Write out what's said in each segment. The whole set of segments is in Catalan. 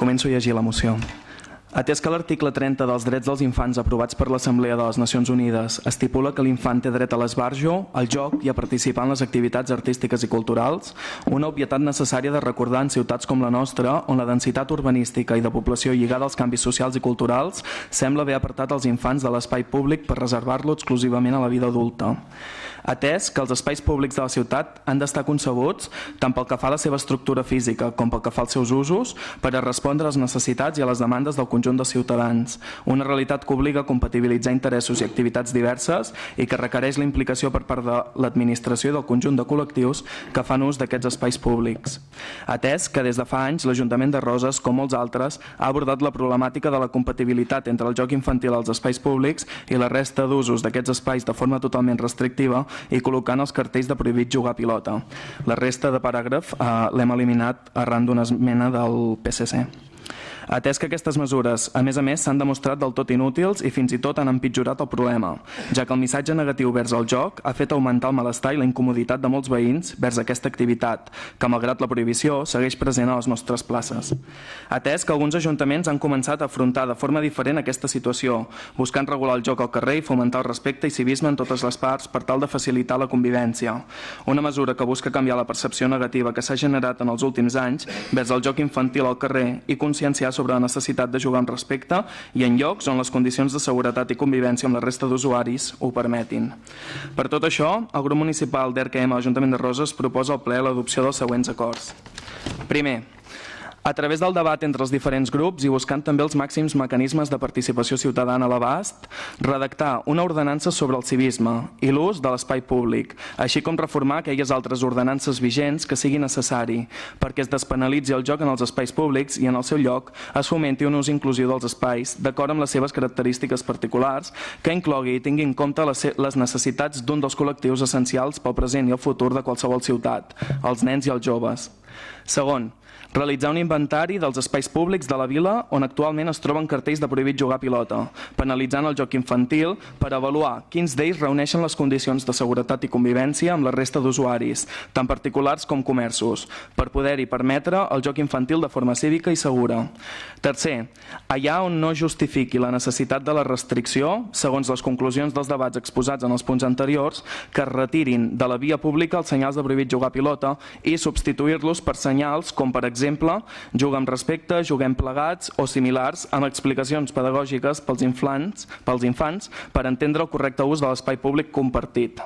Començo a llegir la moció. Atès que l'article 30 dels drets dels infants aprovats per l'Assemblea de les Nacions Unides estipula que l'infant té dret a l'esbarjo, al joc i a participar en les activitats artístiques i culturals, una obvietat necessària de recordar en ciutats com la nostra, on la densitat urbanística i de població lligada als canvis socials i culturals sembla haver apartat els infants de l'espai públic per reservar-lo exclusivament a la vida adulta. Atès que els espais públics de la ciutat han d'estar concebuts tant pel que fa a la seva estructura física com pel que fa als seus usos per a respondre a les necessitats i a les demandes del conjunt de ciutadans, una realitat que obliga a compatibilitzar interessos i activitats diverses i que requereix la implicació per part de l'administració i del conjunt de col·lectius que fan ús d'aquests espais públics. Atès que des de fa anys l'Ajuntament de Roses, com molts altres, ha abordat la problemàtica de la compatibilitat entre el joc infantil als espais públics i la resta d'usos d'aquests espais de forma totalment restrictiva i col·locant els cartells de prohibit jugar a pilota. La resta de paràgraf l'hem eliminat arran d'una esmena del PSC. Atès que aquestes mesures, a més, s'han demostrat del tot inútils i fins i tot han empitjorat el problema, ja que el missatge negatiu vers el joc ha fet augmentar el malestar i la incomoditat de molts veïns vers aquesta activitat, que malgrat la prohibició segueix present a les nostres places. Atès que alguns ajuntaments han començat a afrontar de forma diferent aquesta situació, buscant regular el joc al carrer i fomentar el respecte i civisme en totes les parts per tal de facilitar la convivència. Una mesura que busca canviar la percepció negativa que s'ha generat en els últims anys vers el joc infantil al carrer i conscienciar sobre la necessitat de jugar amb respecte i en llocs on les condicions de seguretat i convivència amb la resta d'usuaris ho permetin. Per tot això, el grup municipal d'ERCM a l'Ajuntament de Roses proposa al ple l'adopció dels següents acords. Primer, a través del debat entre els diferents grups i buscant també els màxims mecanismes de participació ciutadana a l'abast, redactar una ordenança sobre el civisme i l'ús de l'espai públic, així com reformar aquelles altres ordenances vigents que sigui necessari, perquè es despenalitzi el joc en els espais públics i en el seu lloc es fomenti un ús inclusiu dels espais, d'acord amb les seves característiques particulars, que inclogui i tingui en compte les necessitats d'un dels col·lectius essencials pel present i el futur de qualsevol ciutat, els nens i els joves. Segon, realitzar un inventari dels espais públics de la vila on actualment es troben cartells de prohibit jugar a pilota, penalitzant el joc infantil per avaluar quins d'ells reuneixen les condicions de seguretat i convivència amb la resta d'usuaris, tant particulars com comerços, per poder-hi permetre el joc infantil de forma cívica i segura. Tercer, allà on no justifiqui la necessitat de la restricció, segons les conclusions dels debats exposats en els punts anteriors, que es retirin de la via pública els senyals de prohibit jugar a pilota i substituir-los per senyals com, per exemple, juga amb respecte, juguem plegats o similars amb explicacions pedagògiques pels infants per entendre el correcte ús de l'espai públic compartit.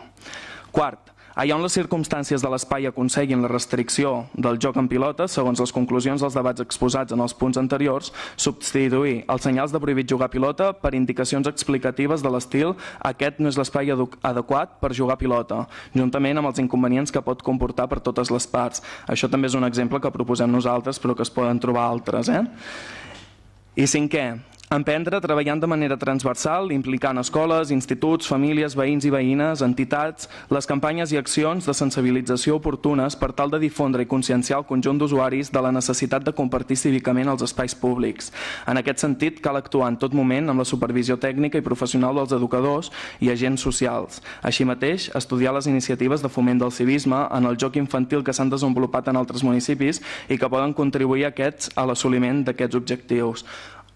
Quart, allà on les circumstàncies de l'espai aconseguin la restricció del joc en pilota, segons les conclusions dels debats exposats en els punts anteriors, substituir els senyals de prohibit jugar a pilota per indicacions explicatives de l'estil «aquest no és l'espai adequat per jugar a pilota», juntament amb els inconvenients que pot comportar per totes les parts. Això també és un exemple que proposem nosaltres, però que es poden trobar altres. I cinquè, emprendre treballant de manera transversal, implicant escoles, instituts, famílies, veïns i veïnes, entitats, les campanyes i accions de sensibilització oportunes per tal de difondre i conscienciar el conjunt d'usuaris de la necessitat de compartir cívicament els espais públics. En aquest sentit, cal actuar en tot moment amb la supervisió tècnica i professional dels educadors i agents socials. Així mateix, estudiar les iniciatives de foment del civisme en el joc infantil que s'han desenvolupat en altres municipis i que poden contribuir a l'assoliment d'aquests objectius.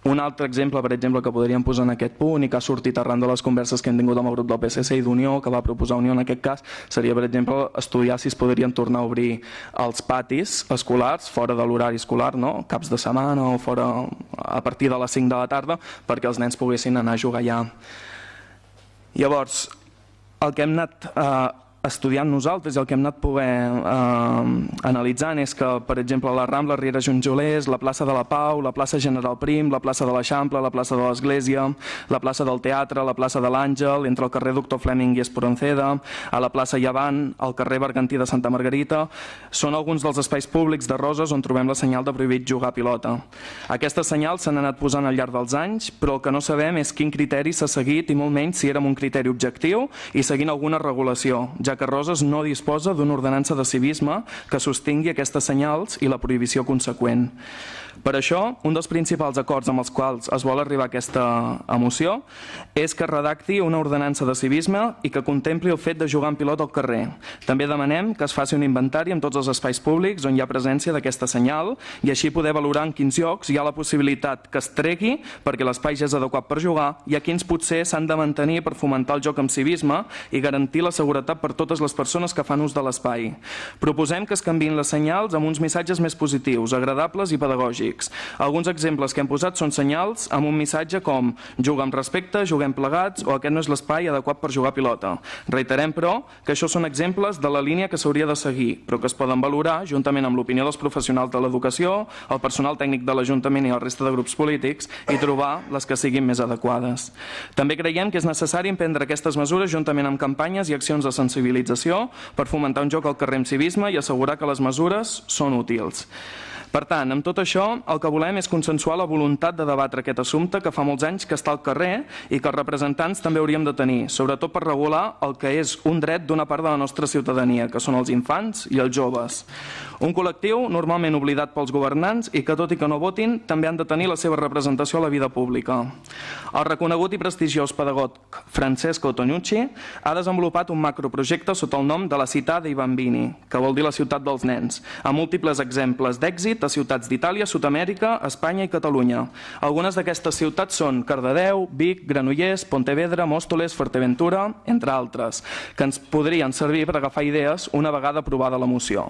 Un altre exemple, per exemple, que podríem posar en aquest punt i que ha sortit arran de les converses que hem tingut amb el grup del PSC i d'Unió, que va proposar Unió en aquest cas, seria, per exemple, estudiar si es podrien tornar a obrir els patis escolars fora de l'horari escolar, caps de setmana o fora a partir de les 5 de la tarda, perquè els nens poguessin anar a jugar allà. Llavors, el que hem anat estudiant nosaltres i el que hem anat analitzant és que, per exemple, la Rambla, Riera Jonjolers, la plaça de la Pau, la plaça General Prim, la plaça de l'Eixample, la plaça de l'Església, la plaça del Teatre, la plaça de l'Àngel, entre el carrer Doctor Fleming i Esporanceda, a la plaça Llevant, al carrer Bergantí de Santa Margarita, són alguns dels espais públics de Roses on trobem la senyal de prohibit jugar a pilota. Aquestes senyals s'han anat posant al llarg dels anys, però el que no sabem és quin criteri s'ha seguit i molt menys si érem un criteri objectiu i seguint alguna regulació, ja que Roses no disposa d'una ordenança de civisme que sostingui aquestes senyals i la prohibició conseqüent. Per això, un dels principals acords amb els quals es vol arribar a aquesta moció és que redacti una ordenança de civisme i que contempli el fet de jugar en pilota al carrer. També demanem que es faci un inventari en tots els espais públics on hi ha presència d'aquesta senyal i així poder valorar en quins llocs hi ha la possibilitat que es tregui perquè l'espai ja és adequat per jugar i a quins potser s'han de mantenir per fomentar el joc amb civisme i garantir la seguretat per totes les persones que fan ús de l'espai. Proposem que es canviïn les senyals amb uns missatges més positius, agradables i pedagògics. Alguns exemples que hem posat són senyals amb un missatge com jugar amb respecte, juguem plegats o aquest no és l'espai adequat per jugar a pilota. Reiterem, però, que això són exemples de la línia que s'hauria de seguir, però que es poden valorar juntament amb l'opinió dels professionals de l'educació, el personal tècnic de l'Ajuntament i la resta de grups polítics i trobar les que siguin més adequades. També creiem que és necessari emprendre aquestes mesures juntament amb campanyes i accions de sensibilització per fomentar un joc al carrer amb civisme i assegurar que les mesures són útils. Per tant, amb tot això, el que volem és consensuar la voluntat de debatre aquest assumpte que fa molts anys que està al carrer i que els representants també hauríem de tenir, sobretot per regular el que és un dret d'una part de la nostra ciutadania, que són els infants i els joves. Un col·lectiu normalment oblidat pels governants i que, tot i que no votin, també han de tenir la seva representació a la vida pública. El reconegut i prestigiós pedagog Francesco Tonucci ha desenvolupat un macroprojecte sota el nom de la Città dei Bambini, que vol dir la ciutat dels nens, amb múltiples exemples d'èxit a ciutats d'Itàlia, Sud-amèrica, Espanya i Catalunya. Algunes d'aquestes ciutats són Cardedeu, Vic, Granollers, Pontevedra, Móstoles, Fuerteventura, entre altres, que ens podrien servir per agafar idees una vegada aprovada la moció.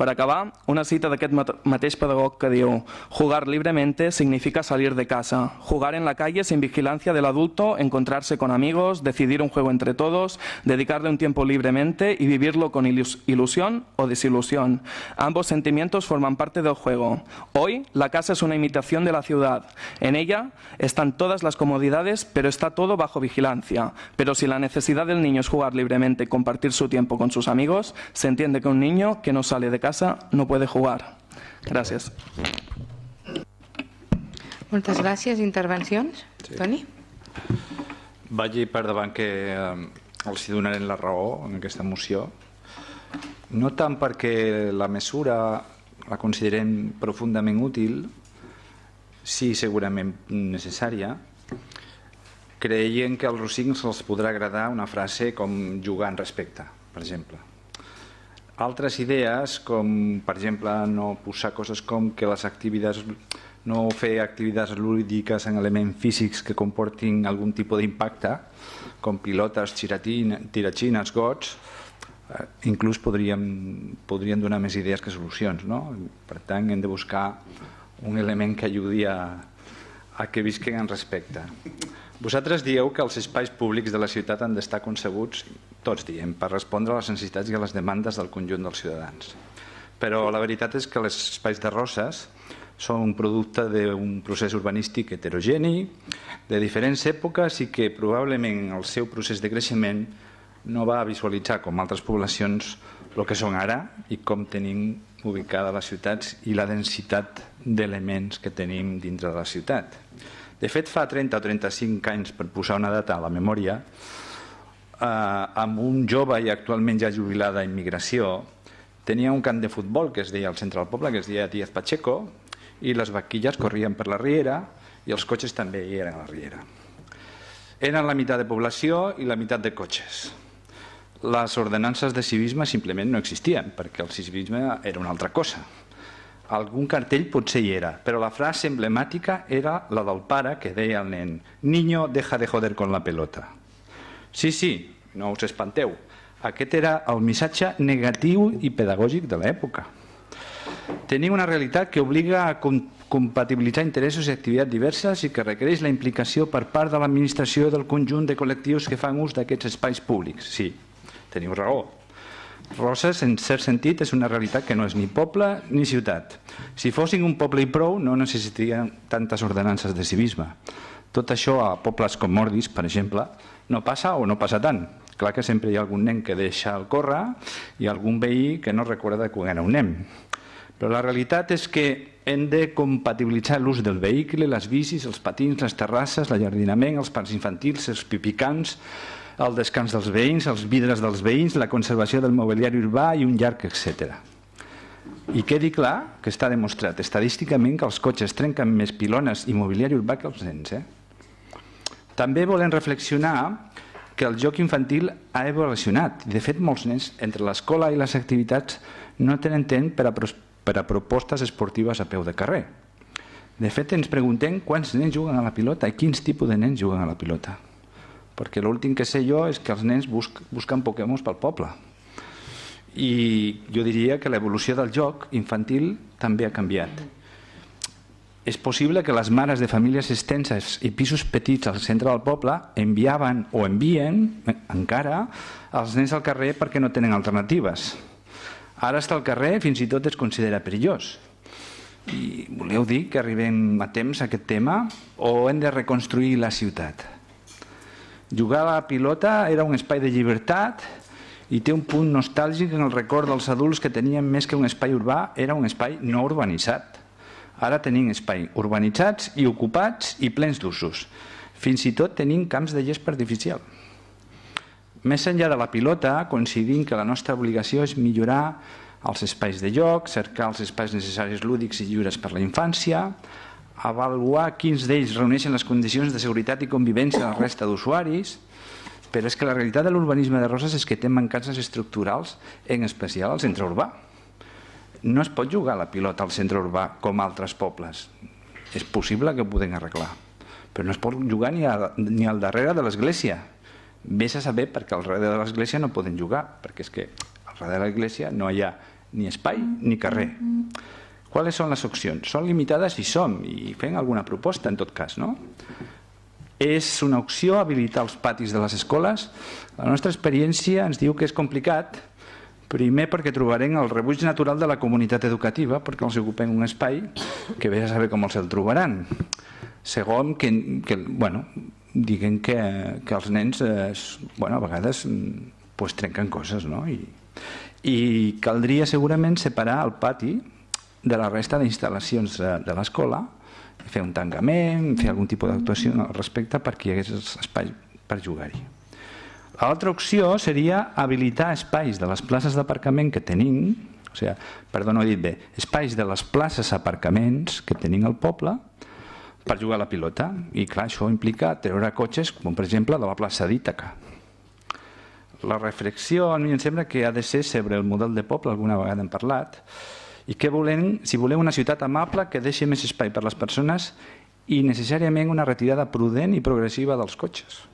Per acabar, una cita d'aquest mateix pedagog que diu: jugar libremente significa salir de casa. Jugar en la calle sin vigilancia del adulto, encontrarse con amigos, decidir un juego entre todos, dedicarle un tiempo libremente y vivirlo con ilusión o desilusión. Ambos sentimientos forman parte del juego. Hoy, la casa es una imitación de la ciudad. En ella están todas las comodidades, pero está todo bajo vigilancia. Pero si la necesidad del niño es jugar libremente y compartir su tiempo con sus amigos, se entiende que un niño que no sale de casa no puede jugar. Gràcies. Moltes gràcies. Intervencions? Sí. Toni? Vagi per davant que els donarem la raó en aquesta moció. No tant perquè la mesura la considerem profundament útil, sí segurament necessària. Creiem que als rossins els podrà agradar una frase com jugar en respecte, per exemple. Altres idees, com per exemple no posar coses com que les activitats, no fer activitats lúdiques en elements físics que comportin algun tipus d'impacte, com pilotes, tiratxines, gots, inclús podrien donar més idees que solucions, no? Per tant, hem de buscar un element que ajudi a que visquen en respecte. Vosaltres dieu que els espais públics de la ciutat han d'estar concebuts, tots diem, per respondre a les necessitats i a les demandes del conjunt dels ciutadans. Però la veritat és que els espais de Roses són un producte d'un procés urbanístic heterogeni, de diferents èpoques i que probablement el seu procés de creixement no va visualitzar com altres poblacions el que són ara i com tenim ubicada les ciutats i la densitat d'elements que tenim dintre de la ciutat. De fet, fa 30 o 35 anys, per posar una data a la memòria, amb un jove i actualment ja jubilat a immigració, tenia un camp de futbol que es deia al centre del poble, que es deia Díaz Pacheco, i les vaquilles corrien per la riera i els cotxes també hi eren a la riera. Eren la meitat de població i la meitat de cotxes. Les ordenances de civisme simplement no existien, perquè el civisme era una altra cosa. Algun cartell potser hi era, però la frase emblemàtica era la del pare que deia al nen: «Niño, deja de joder con la pelota». Sí, no us espanteu. Aquest era el missatge negatiu i pedagògic de l'època. Tenim una realitat que obliga a compatibilitzar interessos i activitats diverses i que requereix la implicació per part de l'administració del conjunt de col·lectius que fan ús d'aquests espais públics. Sí, teniu raó. Roses, en cert sentit, és una realitat que no és ni poble ni ciutat. Si fossin un poble i prou, no necessitarien tantes ordenances de civisme. Tot això a pobles com Ordis, per exemple, no passa o no passa tant. Clar que sempre hi ha algun nen que deixa el córrer i algun veí que no recorda quan era un nen. Però la realitat és que hem de compatibilitzar l'ús del vehicle, les bicis, els patins, les terrasses, l'allardinament, els parcs infantils, els pipicans, el descans dels veïns, els vidres dels veïns, la conservació del mobiliari urbà i un llarg, etc. I quedi clar que està demostrat estadísticament que els cotxes trenquen més pilones i mobiliari urbà que els nens. També volem reflexionar que el joc infantil ha evolucionat. De fet, molts nens, entre l'escola i les activitats, no tenen temps per a propostes esportives a peu de carrer. De fet, ens preguntem quants nens juguen a la pilota i quins tipus de nens juguen a la pilota. Perquè l'últim que sé jo és que els nens busquen Pokémons pel poble. I jo diria que l'evolució del joc infantil també ha canviat. És possible que les mares de famílies extenses i pisos petits al centre del poble enviaven o envien encara els nens al carrer perquè no tenen alternatives. Ara estar al carrer fins i tot es considera perillós. I voleu dir que arribem a temps a aquest tema o hem de reconstruir la ciutat? Jugar a la pilota era un espai de llibertat i té un punt nostàlgic en el record dels adults que tenien més que un espai urbà, era un espai no urbanitzat. Ara tenim espai urbanitzats i ocupats i plens d'usos. Fins i tot tenim camps de gespa artificial. Més enllà de la pilota, coincidim que la nostra obligació és millorar els espais de joc, cercar els espais necessaris lúdics i lliures per la infància, avaluar quins d'ells reuneixen les condicions de seguretat i convivència de la resta d'usuaris, però és que la realitat de l'urbanisme de Roses és que té mancances estructurals, en especial al centre urbà. No es pot jugar a la pilota al centre urbà com a altres pobles. És possible que ho podem arreglar, però no es pot jugar ni al darrere de l'església. Vés a saber perquè al darrere de l'església no poden jugar, perquè és que al darrere de l'església no hi ha ni espai ni carrer. Quales són les opcions? Són limitades i i fem alguna proposta en tot cas, no? És una opció habilitar els patis de les escoles? La nostra experiència ens diu que és complicat, primer perquè trobarem el rebuig natural de la comunitat educativa, perquè els ocupem un espai que vés a saber com els el trobaran. Segon, diguem que els nens a vegades trenquen coses, no? I caldria segurament separar el pati de la resta d'instal·lacions de l'escola, fer un tancament, fer algun tipus d'actuació al respecte perquè hi hagués espai per jugar-hi. L'altra opció seria habilitar espais de les places d'aparcament que tenim, espais de les places aparcaments que tenim al poble per jugar a la pilota. I clar, això implica treure cotxes, com per exemple de la plaça d'Ítaca. La reflexió a mi em sembla que ha de ser sobre el model de poble, alguna vegada hem parlat, i què volem, si volem una ciutat amable que deixi més espai per les persones i necessàriament una retirada prudent i progressiva dels cotxes.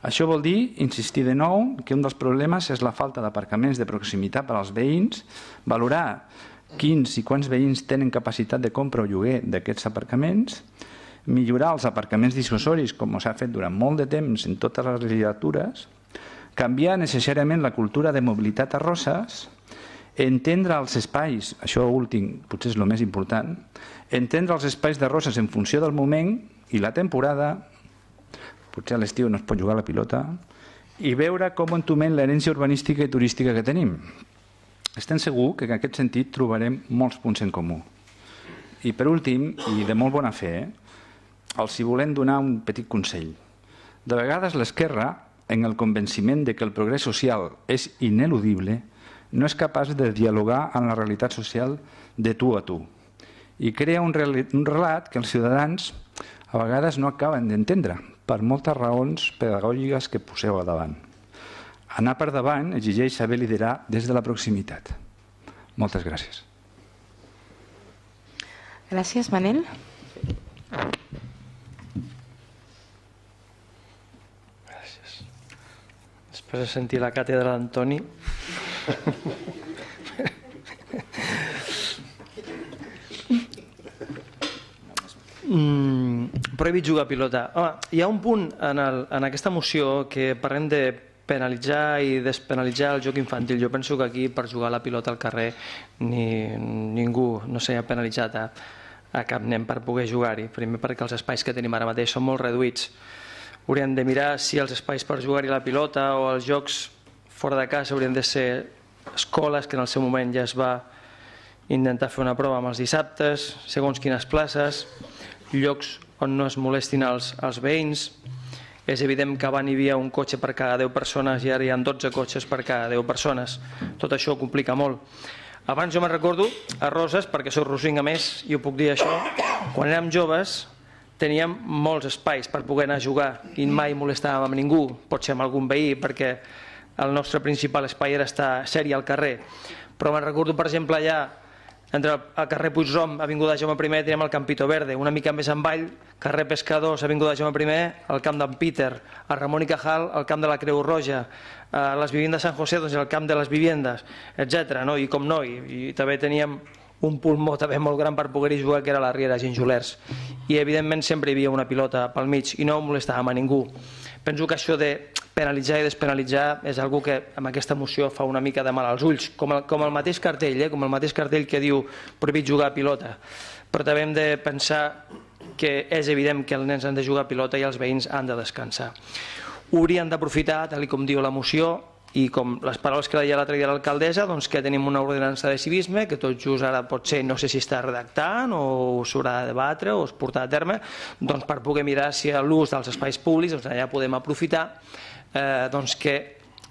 Això vol dir, insistir de nou, que un dels problemes és la falta d'aparcaments de proximitat per als veïns, valorar quins i quants veïns tenen capacitat de compra o lloguer d'aquests aparcaments, millorar els aparcaments dissuasoris, com s'ha fet durant molt de temps en totes les legislatures, canviar necessàriament la cultura de mobilitat a Roses, entendre els espais, això últim potser és el més important, entendre els espais de Roses en funció del moment i la temporada, potser a l'estiu no es pot jugar a la pilota, i veure com entomem l'herència urbanística i turística que tenim. Estem segurs que en aquest sentit trobarem molts punts en comú. I per últim, i de molt bona fe, els hi volem donar un petit consell. De vegades l'esquerra, en el convenciment de que el progrés social és ineludible, no és capaç de dialogar amb la realitat social de tu a tu i crea un relat que els ciutadans a vegades no acaben d'entendre per moltes raons pedagògiques que poseu a davant. Anar per davant exigeix saber liderar des de la proximitat. Moltes gràcies. Gràcies, Manel. Gràcies. Després de sentir la càtedra d'Antoni... Prohibit jugar a pilota. Hi ha un punt en aquesta moció que parlem de penalitzar i despenalitzar el joc infantil. Jo penso que aquí per jugar a la pilota al carrer ningú no s'ha penalitzat a cap nen per poder jugar-hi. Primer perquè els espais que tenim ara mateix són molt reduïts. Hauríem de mirar si els espais per jugar-hi a la pilota o els jocs fora de casa haurien de ser escoles, que en el seu moment ja es va intentar fer una prova amb els dissabtes, segons quines places, llocs on no es molestin els veïns. És evident que abans hi havia un cotxe per cada 10 persones i ara hi ha 12 cotxes per cada 10 persones. Tot això ho complica molt. Abans jo me'n recordo, a Roses, perquè soc rossing a més, i ho puc dir això, quan érem joves teníem molts espais per poder anar a jugar i mai molestàvem amb ningú, potser amb algun veí, perquè el nostre principal espai era estar sèrie al carrer. Però me'n recordo, per exemple, allà entre el carrer Puigrom, avinguda Jaume I, teníem el Campito Verde, una mica més avall, carrer Pescadors, avinguda Jaume I, el camp d'en Peter, a Ramon y Cajal, el camp de la Creu Roja, a les viviendes de San José, doncs el camp de les viviendes, etc. No? I com no, i també teníem un pulmó també molt gran per poder-hi jugar, que era la Riera Ginjolers. I evidentment sempre hi havia una pilota pel mig i no molestàvem a ningú. Penso que això de penalitzar i despenalitzar és algo que amb aquesta moció fa una mica de mal als ulls, com el mateix cartell, com el mateix cartell que diu prohibit jugar a pilota. Però també hem de pensar que és evident que els nens han de jugar a pilota i els veïns han de descansar. Ho haurien d'aprofitar, tal com diu la moció, i com les paraules que deia l'altre dia l'alcaldessa, doncs que tenim una ordenança de civisme que tot just ara potser no sé si està redactant o s'haurà de debatre o es portarà a terme, doncs per poder mirar si l'ús dels espais públics, doncs allà podem aprofitar doncs que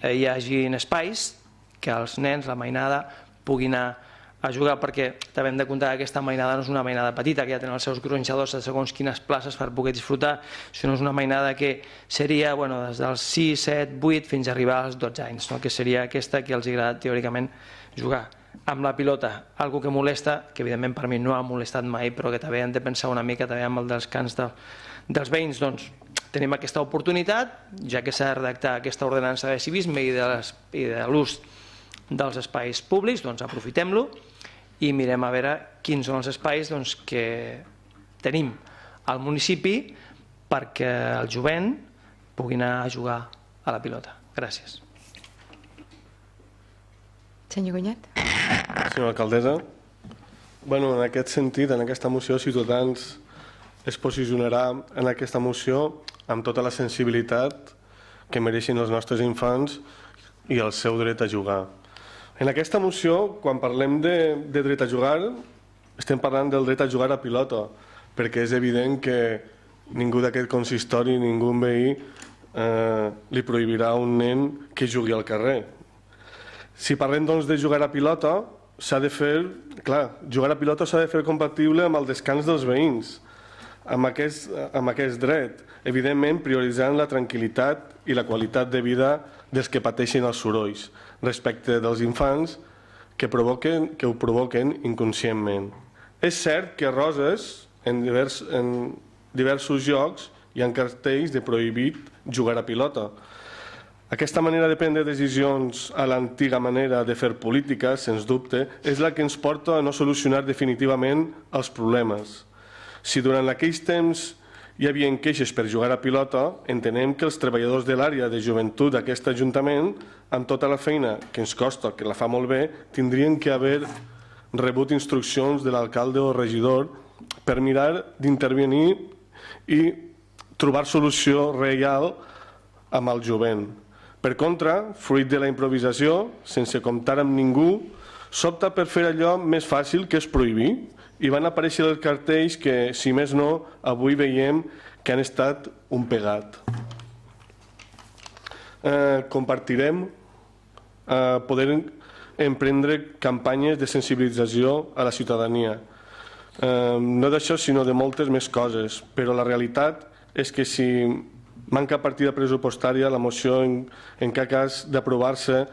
hi hagi espais que els nens, la mainada, puguin anar a jugar, perquè també hem de comptar que aquesta mainada no és una mainada petita, que ja tenen els seus gronxadors a segons quines places per poder disfrutar, sinó és una mainada que seria des dels 6, 7, 8 fins a arribar als 12 anys, que seria aquesta que els agrada teòricament jugar amb la pilota, algo que molesta, que evidentment per mi no ha molestat mai, però que també hem de pensar una mica també amb el descans dels veïns. Doncs tenim aquesta oportunitat, ja que s'ha de redactar aquesta ordenança de civisme i de l'ús dels espais públics, doncs aprofitem-lo i mirem a veure quins són els espais que tenim al municipi perquè el jovent pugui anar a jugar a la pilota. Gràcies. Senyor Gunyat. Senyora alcaldessa, en aquest sentit, en aquesta moció, Ciutadans es posicionarà en aquesta moció amb tota la sensibilitat que mereixin els nostres infants i el seu dret a jugar. En aquesta moció, quan parlem de dret a jugar, estem parlant del dret a jugar a pilota, perquè és evident que ningú d'aquest consistori, ningú veí, li prohibirà a un nen que jugui al carrer. Si parlem doncs de jugar a pilota, s'ha de fer, clar, jugar a pilota s'ha de fer compatible amb el descans dels veïns, amb aquest dret, evidentment prioritzant la tranquil·litat i la qualitat de vida dels que pateixen els sorolls, respecte dels infants que ho provoquen inconscientment. És cert que a Roses, en diversos llocs, hi ha cartells de prohibit jugar a pilota. Aquesta manera de prendre decisions a l'antiga manera de fer política, sens dubte, és la que ens porta a no solucionar definitivament els problemes. Si durant aquells temps hi havia queixes per jugar a pilota, entenem que els treballadors de l'àrea de joventut d'aquest Ajuntament, amb tota la feina que ens costa, que la fa molt bé, tindrien que haver rebut instruccions de l'alcalde o regidor per mirar d'intervenir i trobar solució real amb el jovent. Per contra, fruit de la improvisació, sense comptar amb ningú, s'opta per fer allò més fàcil, que és prohibir, i van aparèixer els cartells que, si més no, avui veiem que han estat un pegat. Compartirem poder emprendre campanyes de sensibilització a la ciutadania. No d'això, sinó de moltes més coses, però la realitat és que si manca partida pressupostària, la moció, en cap cas d'aprovar-se,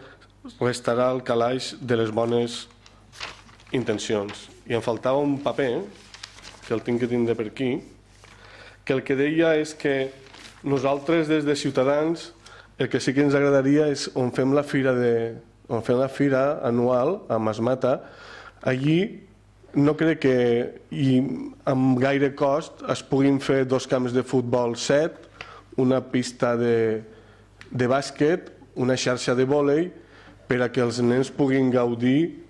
restarà al calaix de les bones intencions. I em faltava un paper, que el tinc que tindre per aquí, que el que deia és que nosaltres des de Ciutadans el que sí que ens agradaria és on fem la fira anual a Masmata, allí no crec que amb gaire cost es puguin fer 2 camps de futbol 7, una pista de bàsquet, una xarxa de vòlei, per a que els nens puguin gaudir.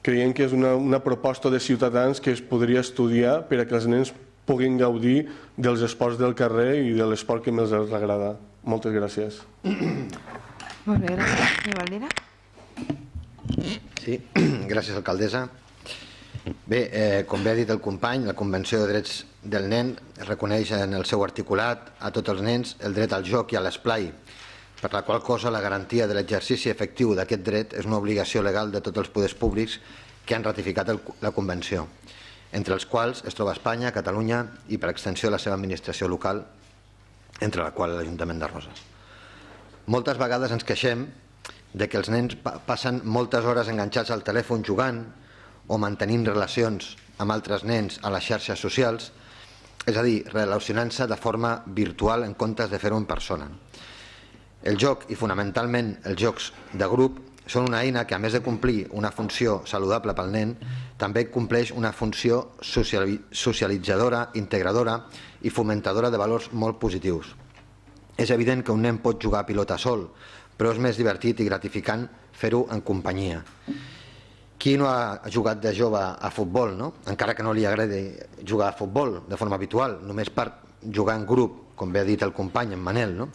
Creiem que és una proposta de Ciutadans que es podria estudiar per a que els nens puguin gaudir dels esports del carrer i de l'esport que més els agrada. Moltes gràcies. Molt bé, gràcies. Senyor Valdera. Sí, gràcies, alcaldessa. Bé, com bé ha dit el company, la Convenció de Drets del Nen reconeix en el seu articulat a tots els nens el dret al joc i a l'esplai, per la qual cosa la garantia de l'exercici efectiu d'aquest dret és una obligació legal de tots els poders públics que han ratificat la Convenció, entre els quals es troba Espanya, Catalunya i, per extensió, la seva administració local, entre la qual l'Ajuntament de Roses. Moltes vegades ens queixem de que els nens passen moltes hores enganxats al telèfon jugant o mantenint relacions amb altres nens a les xarxes socials, és a dir, relacionant-se de forma virtual en comptes de fer-ho en persona. El joc, i fonamentalment els jocs de grup, són una eina que, a més de complir una funció saludable pel nen, també compleix una funció socialitzadora, integradora i fomentadora de valors molt positius. És evident que un nen pot jugar a pilota sol, però és més divertit i gratificant fer-ho en companyia. Qui no ha jugat de jove a futbol, no? Encara que no li agradi jugar a futbol de forma habitual, només per jugar en grup, com bé ha dit el company, en Manel, no?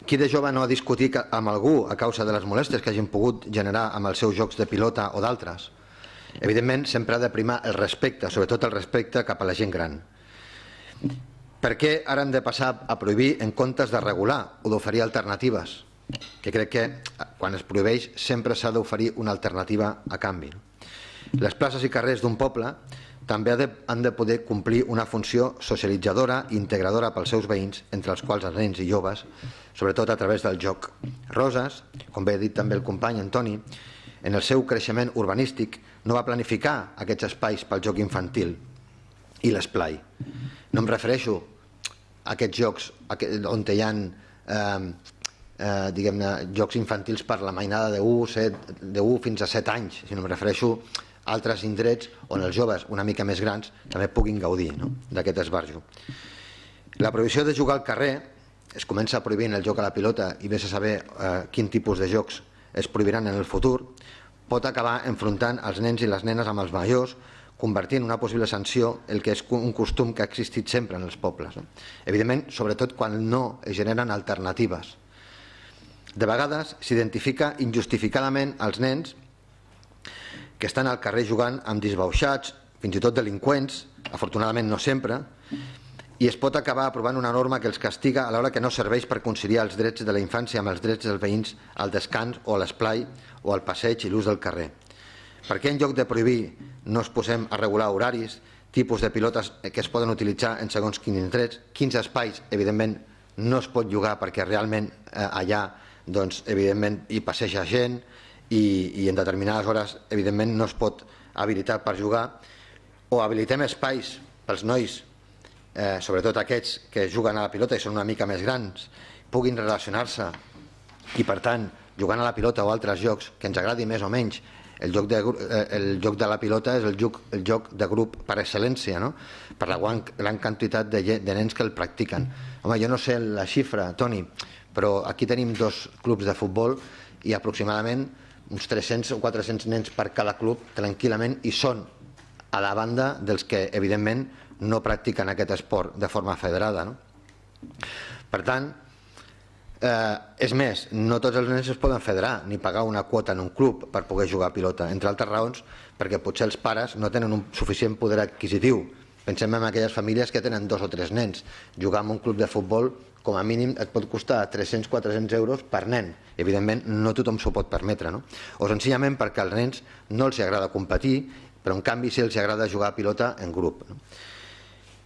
Qui de jove no ha discutit amb algú a causa de les molèsties que hagin pogut generar amb els seus jocs de pilota o d'altres? Evidentment, sempre ha de primar el respecte, sobretot el respecte cap a la gent gran. Per què ara hem de passar a prohibir en comptes de regular o d'oferir alternatives? Que crec que quan es prohibeix sempre s'ha d'oferir una alternativa a canvi. Les places i carrers d'un poble també han de poder complir una funció socialitzadora i integradora pels seus veïns, entre els quals els nens i joves, sobretot a través del joc. Roses, com bé ha dit també el company Antoni, en el seu creixement urbanístic no va planificar aquests espais pel joc infantil i l'esplai. No em refereixo a aquests jocs on hi ha jocs infantils per la mainada de 1 fins a 7 anys, sinó em refereixo a altres indrets on els joves una mica més grans també puguin gaudir d'aquest esbarjo. La prohibició de jugar al carrer es comença prohibint el joc a la pilota i vés a saber quin tipus de jocs es prohibiran en el futur, pot acabar enfrontant els nens i les nenes amb els majors, convertint una possible sanció el que és un costum que ha existit sempre en els pobles. Evidentment, sobretot quan no es generen alternatives. De vegades s'identifica injustificadament els nens que estan al carrer jugant amb disbauxats, fins i tot delinqüents, afortunadament no sempre, i es pot acabar aprovant una norma que els castiga a l'hora que no serveix per conciliar els drets de la infància amb els drets dels veïns al descans o a l'esplai o al passeig i l'ús del carrer. Per què en lloc de prohibir no es posem a regular horaris, tipus de pilotes que es poden utilitzar en segons quins indrets, quins espais, evidentment, no es pot jugar perquè realment allà evidentment hi passeja gent i en determinades hores evidentment no es pot habilitar per jugar, o habilitem espais pels nois, sobretot aquests que juguen a la pilota i són una mica més grans, puguin relacionar-se i per tant jugant a la pilota o altres jocs que ens agradi més o menys. El joc de la pilota és el joc de grup per excel·lència, no? Per la gran quantitat de nens que el practiquen. Home, jo no sé la xifra, Toni, però aquí tenim 2 clubs de futbol i aproximadament uns 300 o 400 nens per cada club tranquil·lament, i són a la banda dels que evidentment no practiquen aquest esport de forma federada, no? Per tant, és més, no tots els nens es poden federar ni pagar una quota en un club per poder jugar a pilota, entre altres raons perquè potser els pares no tenen un suficient poder adquisitiu. Pensem en aquelles famílies que tenen 2 o 3 nens. Jugar en un club de futbol com a mínim et pot costar 300-400 euros per nen. Evidentment no tothom s'ho pot permetre, no? O senzillament perquè als nens no els agrada competir, però en canvi sí els agrada jugar a pilota en grup, no?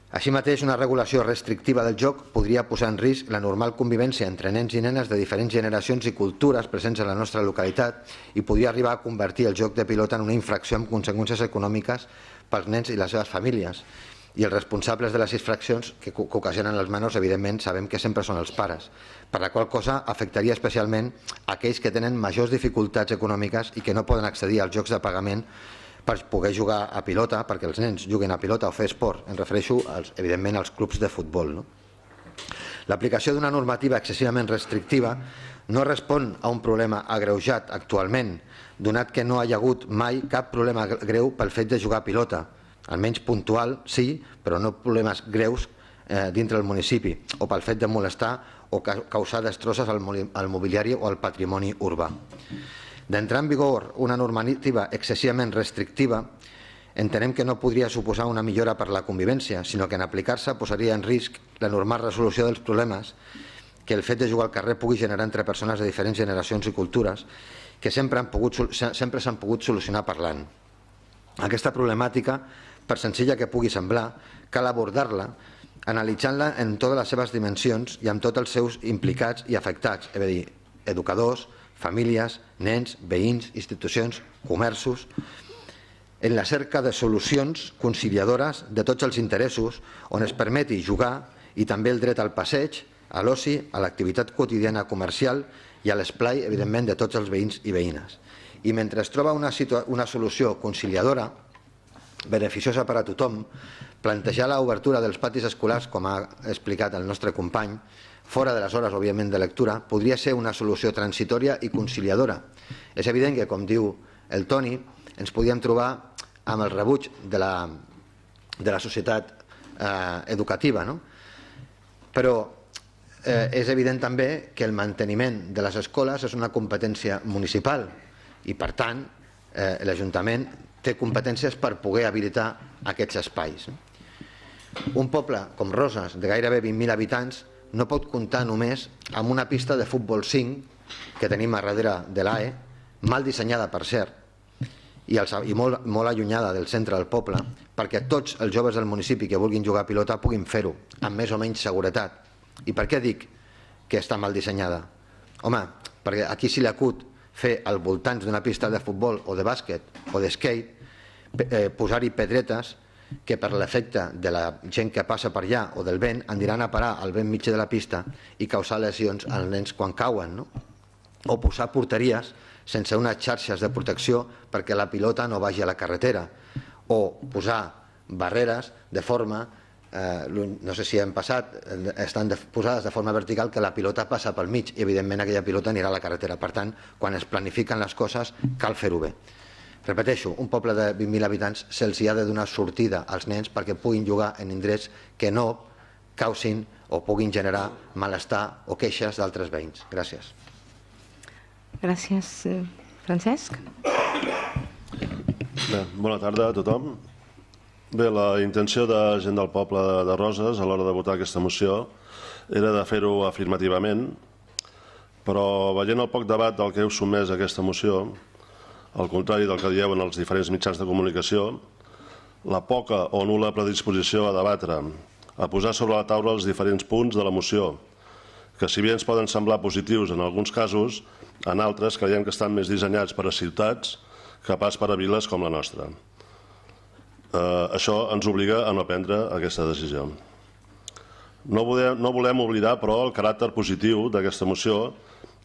Així mateix, una regulació restrictiva del joc podria posar en risc la normal convivència entre nens i nenes de diferents generacions i cultures presents a la nostra localitat i podria arribar a convertir el joc de pilota en una infracció amb conseqüències econòmiques pels nens i les seves famílies. I els responsables de les infraccions que ocasionen els menors, evidentment, sabem que sempre són els pares, per la qual cosa afectaria especialment aquells que tenen majors dificultats econòmiques i que no poden accedir als jocs de pagament per poder jugar a pilota, perquè els nens juguen a pilota o fer esport. Em refereixo, evidentment, als clubs de futbol, no? L'aplicació d'una normativa excessivament restrictiva no respon a un problema agreujat actualment, donat que no hi ha hagut mai cap problema greu pel fet de jugar a pilota, almenys puntual, sí, però no problemes greus dintre del municipi, o pel fet de molestar o causar destrosses al mobiliari o al patrimoni urbà. D'entrar en vigor una normativa excessivament restrictiva, entenem que no podria suposar una millora per la convivència, sinó que en aplicar-se posaria en risc la normal resolució dels problemes que el fet de jugar al carrer pugui generar entre persones de diferents generacions i cultures que sempre s'han pogut solucionar parlant. Aquesta problemàtica, per senzilla que pugui semblar, cal abordar-la analitzant-la en totes les seves dimensions i amb tots els seus implicats i afectats, és a dir, educadors, famílies, nens, veïns, institucions, comerços, en la cerca de solucions conciliadores de tots els interessos on es permeti jugar i també el dret al passeig, a l'oci, a l'activitat quotidiana comercial i a l'esplai, evidentment, de tots els veïns i veïnes. I mentre es troba una solució conciliadora, beneficiosa per a tothom, plantejar l'obertura dels patis escolars, com ha explicat el nostre company, fora de les hores, òbviament, de lectura, podria ser una solució transitòria i conciliadora. És evident que, com diu el Toni, ens podíem trobar amb el rebuig de la societat educativa, no? Però és evident també que el manteniment de les escoles és una competència municipal i, per tant, l'Ajuntament té competències per poder habilitar aquests espais. Un poble com Roses, de gairebé 20.000 habitants, no pot comptar només amb una pista de futbol 5 que tenim a darrere de l'AE, mal dissenyada, per cert, i molt allunyada del centre del poble, perquè tots els joves del municipi que vulguin jugar a pilota puguin fer-ho amb més o menys seguretat. I per què dic que està mal dissenyada? Home, perquè aquí si l'acut fer al voltant d'una pista de futbol o de bàsquet o d'esquate, posar-hi pedretes que per l'efecte de la gent que passa per allà o del vent aniran a parar al vent mig de la pista i causar lesions als nens quan cauen, no? O posar porteries sense unes xarxes de protecció perquè la pilota no vagi a la carretera, o posar barreres de forma, no sé si han passat, estan posades de forma vertical que la pilota passa pel mig i evidentment aquella pilota anirà a la carretera. Per tant, quan es planifiquen les coses cal fer-ho bé. Repeteixo, un poble de 20.000 habitants se'ls ha de donar sortida als nens perquè puguin jugar en indrets que no causin o puguin generar malestar o queixes d'altres veïns. Gràcies. Gràcies. Francesc? Bé, bona tarda a tothom. Bé, la intenció de gent del poble de Roses a l'hora de votar aquesta moció era de fer-ho afirmativament, però veient el poc debat del que heu sotmès a aquesta moció, al contrari del que dieu en els diferents mitjans de comunicació, la poca o nul·la predisposició a debatre, a posar sobre la taula els diferents punts de la moció, que si bé ens poden semblar positius en alguns casos, en altres creiem que estan més dissenyats per a ciutats que pas per a viles com la nostra. Això ens obliga a no prendre aquesta decisió. No volem oblidar, però, el caràcter positiu d'aquesta moció,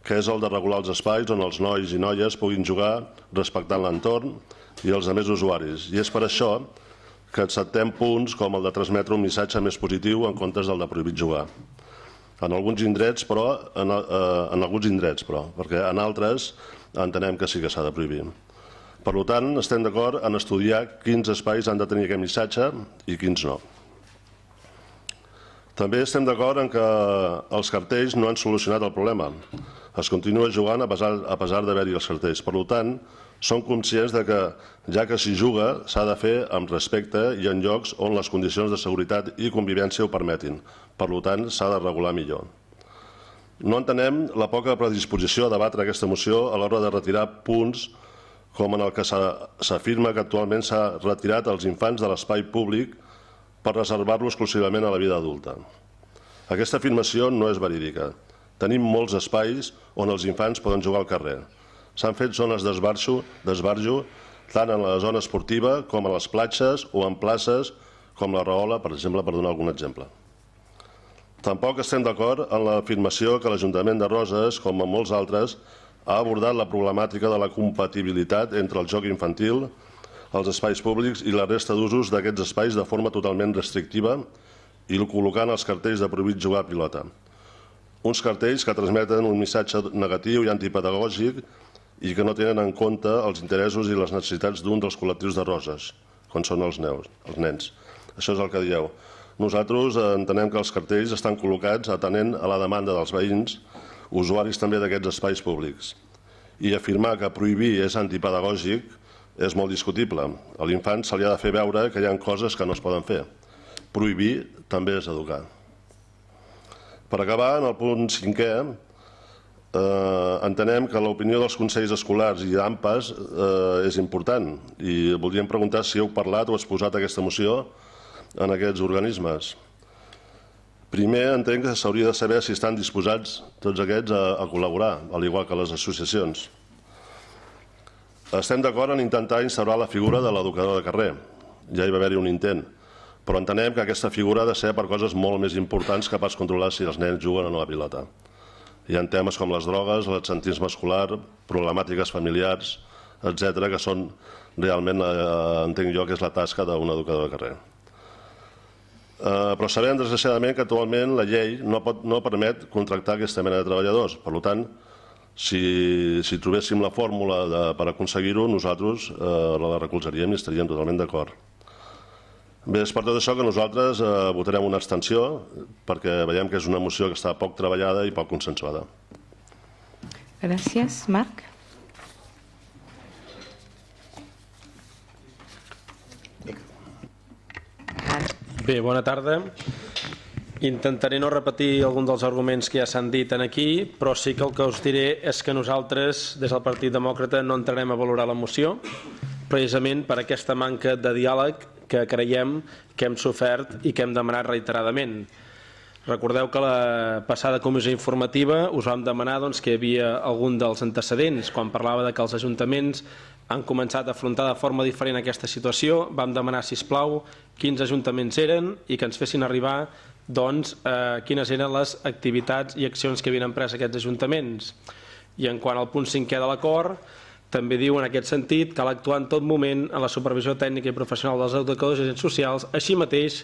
que és el de regular els espais on els nois i noies puguin jugar respectant l'entorn i els altres usuaris. I és per això que acceptem punts com el de transmetre un missatge més positiu en comptes del de prohibir jugar. En alguns indrets, però, perquè en altres entenem que sí que s'ha de prohibir. Per tant, estem d'acord en estudiar quins espais han de tenir aquest missatge i quins no. També estem d'acord en que els cartells no han solucionat el problema. Es continua jugant a pesar d'haver-hi els cartells. Per tant, som conscients que, ja que s'hi juga, s'ha de fer amb respecte i en llocs on les condicions de seguretat i convivència ho permetin. Per tant, s'ha de regular millor. No entenem la poca predisposició a debatre aquesta moció a l'hora de retirar punts com en el que s'afirma que actualment s'ha retirat els infants de l'espai públic per reservar-lo exclusivament a la vida adulta. Aquesta afirmació no és verídica. Tenim molts espais on els infants poden jugar al carrer. S'han fet zones d'esbarjo tant en la zona esportiva com a les platges o en places com la Rahola, per exemple, per donar algun exemple. Tampoc estem d'acord en l'afirmació que l'Ajuntament de Roses, com en molts altres, ha abordat la problemàtica de la compatibilitat entre el joc infantil, els espais públics i la resta d'usos d'aquests espais de forma totalment restrictiva i col·locant els cartells de prohibit jugar a pilota. Uns cartells que transmeten un missatge negatiu i antipedagògic i que no tenen en compte els interessos i les necessitats d'un dels col·lectius de Roses, com són els nens. Això és el que dieu. Nosaltres entenem que els cartells estan col·locats atenent a la demanda dels veïns, usuaris també d'aquests espais públics. I afirmar que prohibir és antipedagògic és molt discutible. A l'infant se li ha de fer veure que hi ha coses que no es poden fer. Prohibir també és educar. Per acabar, en el punt 5è, entenem que l'opinió dels consells escolars i d'AMPAs és important i voldríem preguntar si heu parlat o exposat aquesta moció en aquests organismes. Primer, entenc que s'hauria de saber si estan disposats tots aquests a col·laborar, al igual que les associacions. Estem d'acord en intentar instaurar la figura de l'educador de carrer. Ja hi va haver-hi un intent, però entenem que aquesta figura ha de ser per coses molt més importants que pas controlar si els nens juguen o no a pilota. Hi ha temes com les drogues, l'absentisme escolar, problemàtiques familiars, etc., que són realment, entenc jo, que és la tasca d'un educador de carrer. Però sabem, desgraciadament, que actualment la llei no permet contractar aquesta mena de treballadors. Per tant, si trobéssim la fórmula per aconseguir-ho, nosaltres la recolzaríem i estaríem totalment d'acord. Bé, és per tot això que nosaltres votarem una abstenció, perquè veiem que és una moció que està poc treballada i poc consensuada. Gràcies. Marc? Bé, bona tarda. Intentaré no repetir algun dels arguments que ja s'han dit aquí, però sí que el que us diré és que nosaltres, des del Partit Demòcrata, no entrarem a valorar la moció, precisament per aquesta manca de diàleg que creiem que hem sofert i que hem demanat reiteradament. Recordeu que la passada comissió informativa us vam demanar que hi havia algun dels antecedents. Quan parlava que els ajuntaments han començat a afrontar de forma diferent aquesta situació, vam demanar, sisplau, quins ajuntaments eren i que ens fessin arribar quines eren les activitats i accions que havien emprès aquests ajuntaments. I en quant al punt 5è de l'acord, també diu en aquest sentit que cal actuar en tot moment en la supervisió tècnica i professional dels educadors i agents socials, així mateix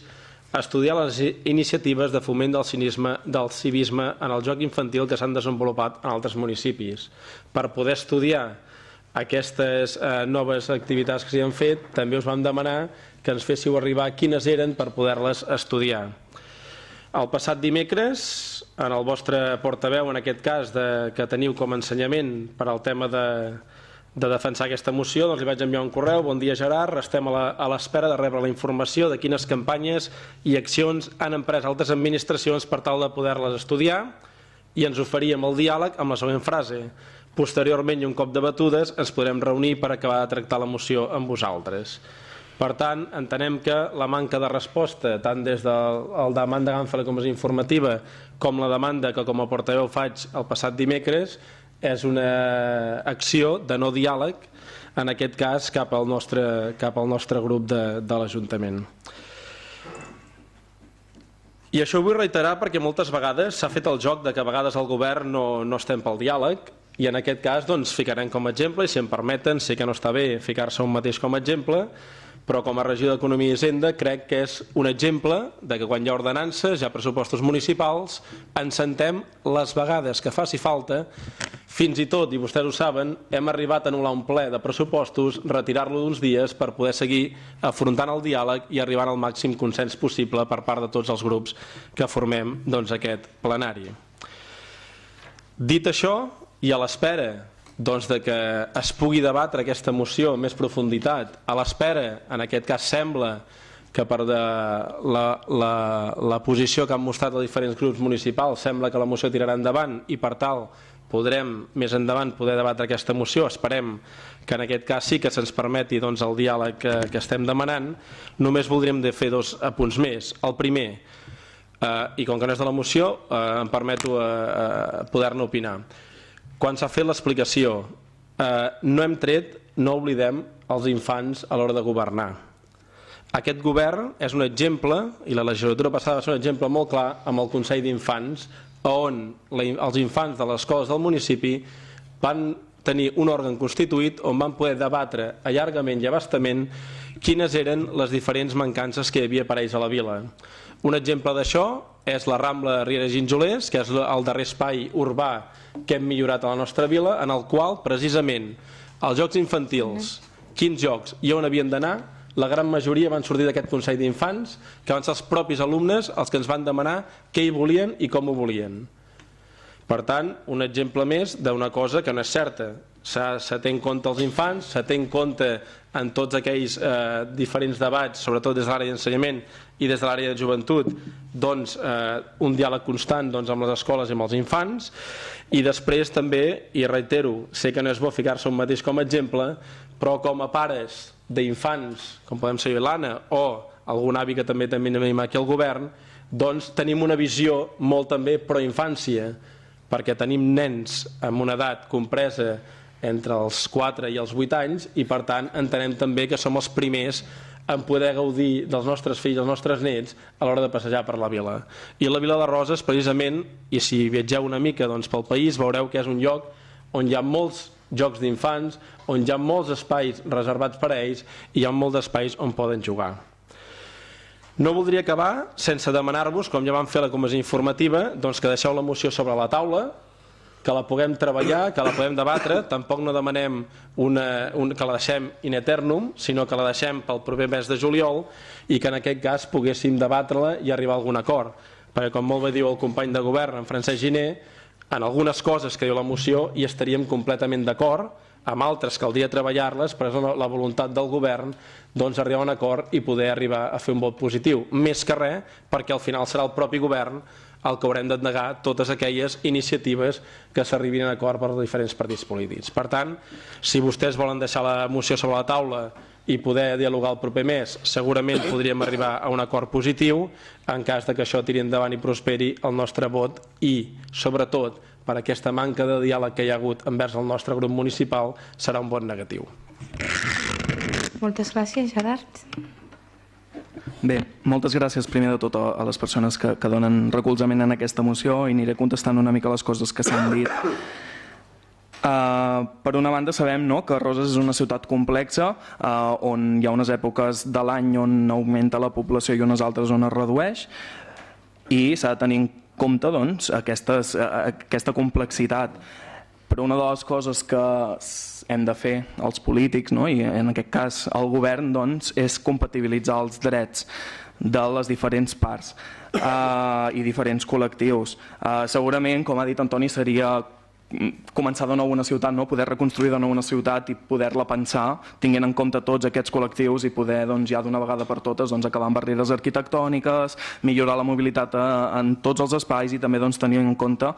estudiar les iniciatives de foment del civisme en el joc infantil que s'han desenvolupat en altres municipis. Per poder estudiar aquestes noves activitats que s'hi han fet, també us vam demanar que ens féssiu arribar quines eren per poder-les estudiar. El passat dimecres, en el vostre portaveu, en aquest cas, que teniu com a ensenyament per al tema de defensar aquesta moció, li vaig enviar un correu: bon dia Gerard, estem a l'espera de rebre la informació de quines campanyes i accions han emprès altres administracions per tal de poder-les estudiar, i ens oferíem el diàleg amb la següent frase: posteriorment i un cop debatudes ens podrem reunir per acabar de tractar la moció amb vosaltres. Per tant, entenem que la manca de resposta, tant des del demanda que vam fer la comissió informativa com la demanda que com a portaveu faig el passat dimecres, és una acció de no diàleg, en aquest cas cap al nostre grup de l'Ajuntament. I això ho vull reiterar perquè moltes vegades s'ha fet el joc de que a vegades el govern no estem pel diàleg, i en aquest cas ficarem com a exemple, i si em permeten, sé que no està bé ficar-se un mateix com a exemple, però com a regidor d'Economia i Hisenda crec que és un exemple de que quan hi ha ordenances, hi ha pressupostos municipals, ens sentem les vegades que faci falta. Fins i tot, i vostès ho saben, hem arribat a anul·lar un ple de pressupostos, retirar-lo d'uns dies per poder seguir afrontant el diàleg i arribant al màxim consens possible per part de tots els grups que formem aquest plenari. Dit això, i a l'espera de que es pugui debatre aquesta moció amb més profunditat, a l'espera, en aquest cas sembla que per la posició que han mostrat els diferents grups municipals, sembla que la moció tirarà endavant i per tal podrem més endavant poder debatre aquesta moció. Esperem que en aquest cas sí que se'ns permeti el diàleg que estem demanant. Només voldríem fer 2 apunts més. El primer, i com que no és de la moció, em permeto poder-ne opinar. Quan s'ha fet l'explicació, no hem tret, no oblidem, els infants a l'hora de governar. Aquest govern és un exemple, i la legislatura passada va ser un exemple molt clar, amb el Consell d'Infants, on els infants de les escoles del municipi van tenir un òrgan constituït on van poder debatre llargament i abastament quines eren les diferents mancances que hi havia per a ells a la vila. Un exemple d'això és la Rambla de Riera Ginjolers, que és el darrer espai urbà que hem millorat a la nostra vila, en el qual precisament els jocs infantils, quins jocs i on havien d'anar, la gran majoria van sortir d'aquest Consell d'Infants, que van ser els propis alumnes els que ens van demanar què hi volien i com ho volien. Per tant, un exemple més d'una cosa que no és certa. Se té en compte els infants, se té en compte en tots aquells diferents debats, sobretot des de l'àrea d'ensenyament i des de l'àrea de joventut, doncs, un diàleg constant amb les escoles i amb els infants. I després també, i reitero, sé que no és bo ficar-se un mateix com a exemple, però com a pares d'infants, com podem ser l'Anna, o algun avi que també tenim aquí al govern, doncs tenim una visió molt també pro-infància, perquè tenim nens amb una edat compresa entre els 4 i els 8 anys i per tant entenem també que som els primers en poder gaudir dels nostres fills, dels nostres nets a l'hora de passejar per la vila. I la Vila de Roses, precisament, i si viatgeu una mica pel país, veureu que és un lloc on hi ha molts jocs d'infants, on hi ha molts espais reservats per a ells i hi ha molts espais on poden jugar. No voldria acabar sense demanar-vos, com ja vam fer la comissió informativa, doncs que deixeu la moció sobre la taula, que la puguem treballar, que la puguem debatre. Tampoc no demanem que la deixem in eternum, sinó que la deixem pel proper mes de juliol i que en aquest cas poguéssim debatre-la i arribar a algun acord. Perquè, com molt bé diu el company de govern, en Francesc Giner, en algunes coses que diu la moció hi estaríem completament d'acord, amb altres caldria treballar-les, però és la voluntat del govern arribar a un acord i poder arribar a fer un vot positiu. Més que res, perquè al final serà el propi govern el que haurem d'endegar totes aquelles iniciatives que s'arribin a acord per als diferents partits polítics. Per tant, si vostès volen deixar la moció sobre la taula i poder dialogar el proper mes, segurament podríem arribar a un acord positiu. En cas que això tiri endavant i prosperi, el nostre vot i, sobretot, per aquesta manca de diàleg que hi ha hagut envers el nostre grup municipal, serà un vot negatiu. Moltes gràcies, Gerard. Bé, moltes gràcies primer de tot a les persones que donen recolzament en aquesta moció i aniré contestant una mica les coses que s'han dit. Per una banda sabem que Roses és una ciutat complexa on hi ha unes èpoques de l'any on augmenta la població i unes altres on es redueix i s'ha de tenir en compte aquesta complexitat. Però una de les coses que hem de fer els polítics, i en aquest cas el govern, és compatibilitzar els drets de les diferents parts i diferents col·lectius. Segurament, com ha dit Antoni, seria començar de nou una ciutat, poder reconstruir de nou una ciutat i poder-la pensar tinguent en compte tots aquests col·lectius i poder ja d'una vegada per totes acabar amb barreres arquitectòniques, millorar la mobilitat en tots els espais i també tenir en compte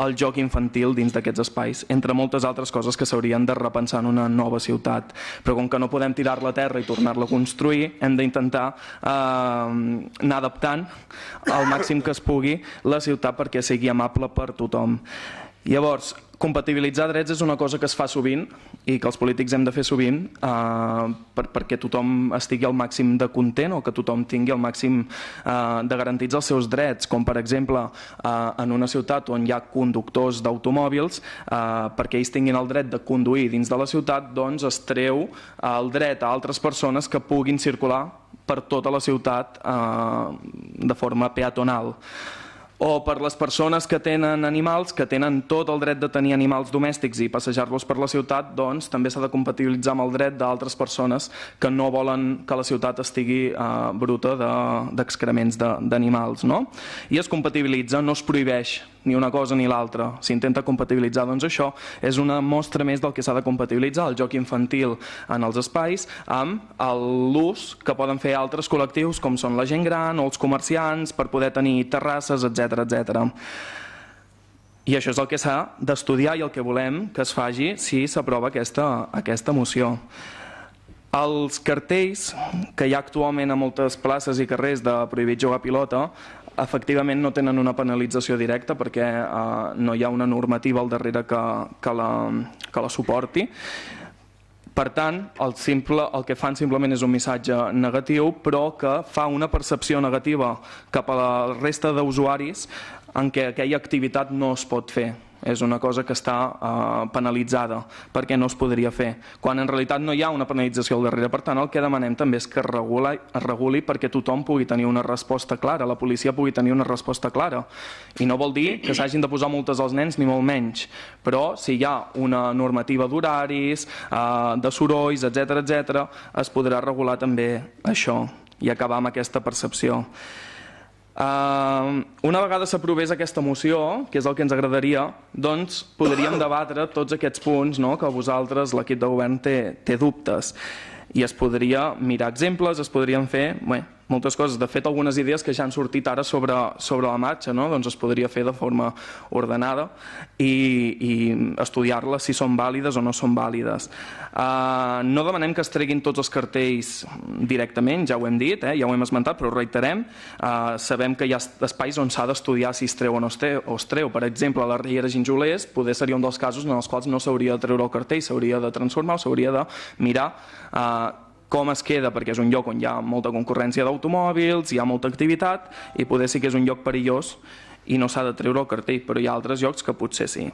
el joc infantil dins d'aquests espais, entre moltes altres coses que s'haurien de repensar en una nova ciutat. Però com que no podem tirar-la a terra i tornar-la a construir, hem d'intentar anar adaptant al màxim que es pugui la ciutat perquè sigui amable per tothom. Llavors, compatibilitzar drets és una cosa que es fa sovint i que els polítics hem de fer sovint perquè tothom estigui al màxim de content o que tothom tingui el màxim de garantits els seus drets, com per exemple en una ciutat on hi ha conductors d'automòbils, perquè ells tinguin el dret de conduir dins de la ciutat, doncs es treu el dret a altres persones que puguin circular per tota la ciutat de forma peatonal. O per les persones que tenen animals, que tenen tot el dret de tenir animals domèstics i passejar-los per la ciutat, doncs també s'ha de compatibilitzar amb el dret d'altres persones que no volen que la ciutat estigui bruta d'excrements d'animals. I es compatibilitza, no es prohibeix ni una cosa ni l'altra, s'intenta compatibilitzar. Doncs això és una mostra més del que s'ha de compatibilitzar, el joc infantil en els espais amb l'ús que poden fer altres col·lectius com són la gent gran o els comerciants per poder tenir terrasses, etc. I això és el que s'ha d'estudiar i el que volem que es faci si s'aprova aquesta moció. Els cartells que hi ha actualment a moltes places i carrers de prohibit jugar a pilota efectivament no tenen una penalització directa perquè no hi ha una normativa al darrere que la suporti. Per tant, el que fan simplement és un missatge negatiu, però que fa una percepció negativa cap a la resta d'usuaris en què aquella activitat no es pot fer. És una cosa que està penalitzada perquè no es podria fer, quan en realitat no hi ha una penalització al darrere. Per tant, el que demanem també és que es reguli perquè tothom pugui tenir una resposta clara, la policia pugui tenir una resposta clara. I no vol dir que s'hagin de posar multes als nens, ni molt menys, però si hi ha una normativa d'horaris, de sorolls, etc., es podrà regular també això i acabar amb aquesta percepció. Una vegada s'aprovés aquesta moció, que és el que ens agradaria, doncs podríem debatre tots aquests punts, no?, que vosaltres, l'equip de govern, té dubtes. I es podria mirar exemples, es podrien fer moltes coses. De fet, algunes idees que ja han sortit ara sobre la marxa, no?, doncs es podria fer de forma ordenada i estudiar-les si són vàlides o no són vàlides. No demanem que es treguin tots els cartells directament, ja ho hem dit, ja ho hem esmentat, però ho reiterem. Sabem que hi ha espais on s'ha d'estudiar si es treu o no es treu. Per exemple, a la Riera Ginjolers poder seria un dels casos en els quals no s'hauria de treure el cartell, s'hauria de transformar, s'hauria de mirar com es queda, perquè és un lloc on hi ha molta concurrència d'automòbils, hi ha molta activitat i poder sí que és un lloc perillós i no s'ha de treure el cartell, però hi ha altres llocs que potser sí.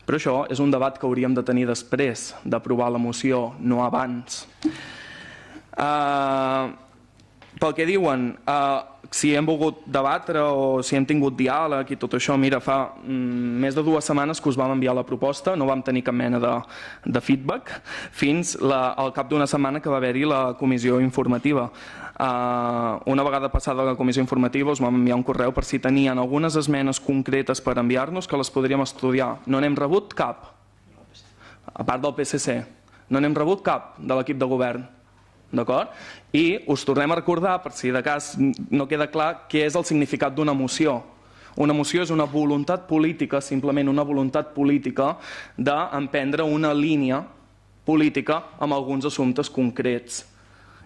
Però això és un debat que hauríem de tenir després d'aprovar la moció, no abans. Pel que diuen, si hem volgut debatre o si hem tingut diàleg i tot això, mira, fa més de 2 setmanes que us vam enviar la proposta, no vam tenir cap mena de feedback, fins al cap d'una setmana que va haver-hi la comissió informativa. Una vegada passada la comissió informativa us vam enviar un correu per si tenien algunes esmenes concretes per enviar-nos que les podríem estudiar. No n'hem rebut cap, a part del PSC, no n'hem rebut cap de l'equip de govern. D'acord? I us tornem a recordar, per si de cas no queda clar, què és el significat d'una moció. Una moció és una voluntat política, simplement una voluntat política d'emprendre una línia política amb alguns assumptes concrets.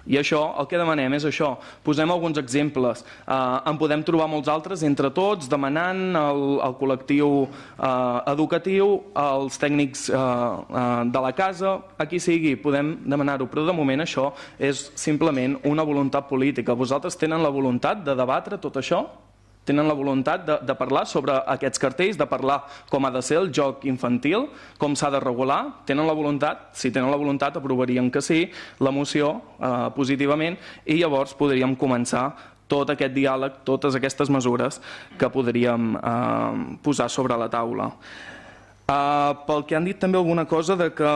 I això, el que demanem és això. Posem alguns exemples. En podem trobar molts altres entre tots, demanant al col·lectiu educatiu, als tècnics de la casa, a qui sigui, podem demanar-ho. Però de moment això és simplement una voluntat política. Vosaltres tenen la voluntat de debatre tot això? Tenen la voluntat de parlar sobre aquests cartells, de parlar com ha de ser el joc infantil, com s'ha de regular? Tenen la voluntat? Si tenen la voluntat, aprovarien que sí, la moció positivament, i llavors podríem començar tot aquest diàleg, totes aquestes mesures que podríem posar sobre la taula. Pel que han dit també alguna cosa de que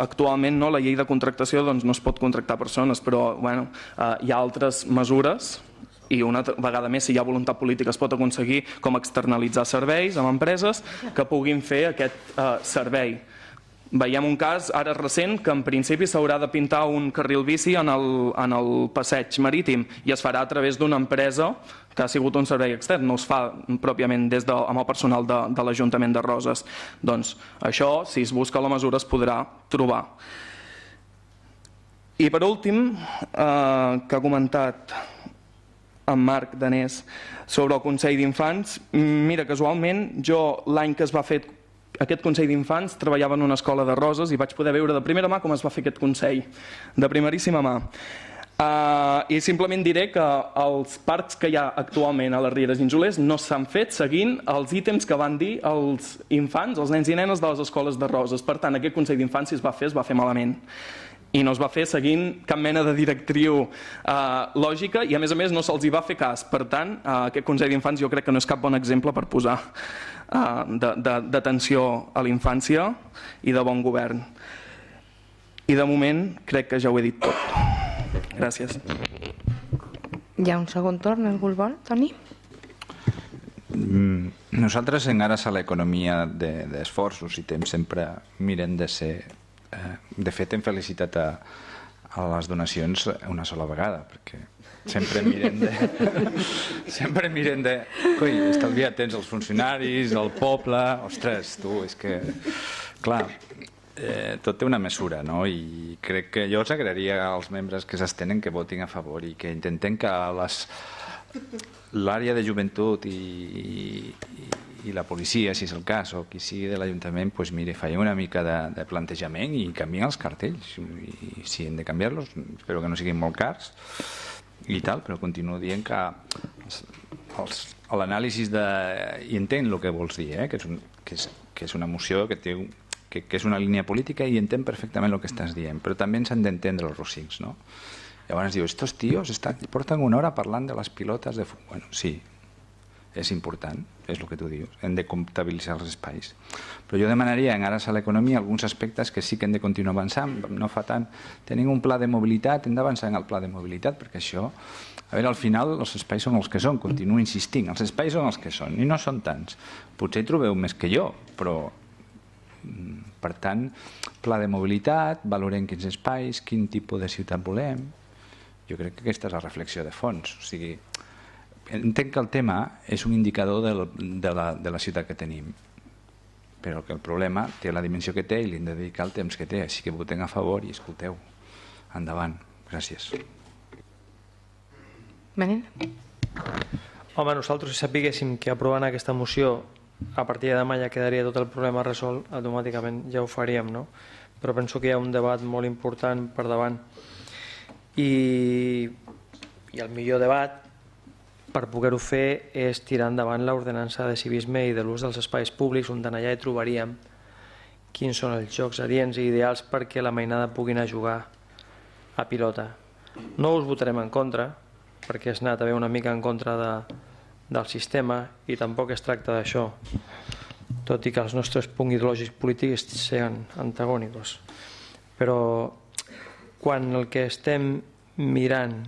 actualment la llei de contractació no es pot contractar persones, però hi ha altres mesures i una vegada més, si hi ha voluntat política, es pot aconseguir com externalitzar serveis amb empreses que puguin fer aquest servei. Veiem un cas ara recent que en principi s'haurà de pintar un carril bici en el passeig marítim i es farà a través d'una empresa que ha sigut un servei extern, no es fa pròpiament amb el personal de l'Ajuntament de Roses. Doncs això, si es busca la mesura, es podrà trobar. I per últim, que ha comentat en Marc Danés sobre el Consell d'Infants, mira, casualment jo l'any que es va fer aquest Consell d'Infants treballava en una escola de Roses i vaig poder veure de primera mà com es va fer aquest Consell, de primeríssima mà. I simplement diré que els parcs que hi ha actualment a les Rieres Ginjolers no s'han fet seguint els ítems que van dir els infants, els nens i nenes de les escoles de Roses. Per tant, aquest Consell d'Infants, si es va fer malament. I no es va fer seguint cap mena de directriu lògica i a més no se'ls hi va fer cas. Per tant, aquest Consell d'Infants jo crec que no és cap bon exemple per posar d'atenció a la infància i de bon govern. I de moment crec que ja ho he dit tot. Gràcies. Hi ha un segon torn, algú el vol, Toni? Nosaltres en ares a l'economia d'esforços i temps sempre mirem de ser... De fet, hem felicitat a les donacions una sola vegada, perquè sempre mirem de estalviar temps als funcionaris, al poble... Ostres, tu, és que... Clar, tot té una mesura, no? I crec que jo els agrairia als membres que s'estenen que votin a favor i que intentem que l'àrea de joventut i la policia, si és el cas, o qui sigui de l'Ajuntament, doncs mire, faci una mica de plantejament i canvien els cartells. I si hem de canviar-los, espero que no siguin molt cars i tal, però continuo dient que l'anàlisi de... I entenc el que vols dir, que és una moció que és una línia política i entenc perfectament el que estàs dient, però també ens han d'entendre els rossics, no? Llavors diu, estos tíos porten una hora parlant de les pilotes de futbol. Bueno, sí, és important, és el que tu dius, hem de comptabilitzar els espais. Però jo demanaria en ares a l'economia alguns aspectes que sí que hem de continuar avançant, no fa tant. Tenim un pla de mobilitat, hem d'avançar en el pla de mobilitat, perquè això, a veure, al final els espais són els que són, continuo insistint, els espais són els que són, i no són tants. Potser hi trobeu més que jo, però per tant, pla de mobilitat, valorem quins espais, quin tipus de ciutat volem. Jo crec que aquesta és la reflexió de fons, o sigui, entenc que el tema és un indicador de la ciutat que tenim, però que el problema té la dimensió que té i li hem de dedicar el temps que té, així que votem a favor i escolteu, endavant. Gràcies. Manel? Home, nosaltres si sapiguéssim que aprovant aquesta moció a partir de demà ja quedaria tot el problema resolt, automàticament ja ho faríem, no? Però penso que hi ha un debat molt important per davant i el millor debat per poder-ho fer és tirar endavant l'ordenança de civisme i de l'ús dels espais públics, on allà hi trobaríem quins són els jocs adients i ideals perquè la mainada pugui anar a jugar a pilota. No us votarem en contra, perquè és anar també una mica en contra del sistema i tampoc es tracta d'això, tot i que els nostres punts ideològics polítics siguin antagònics. Però quan el que estem mirant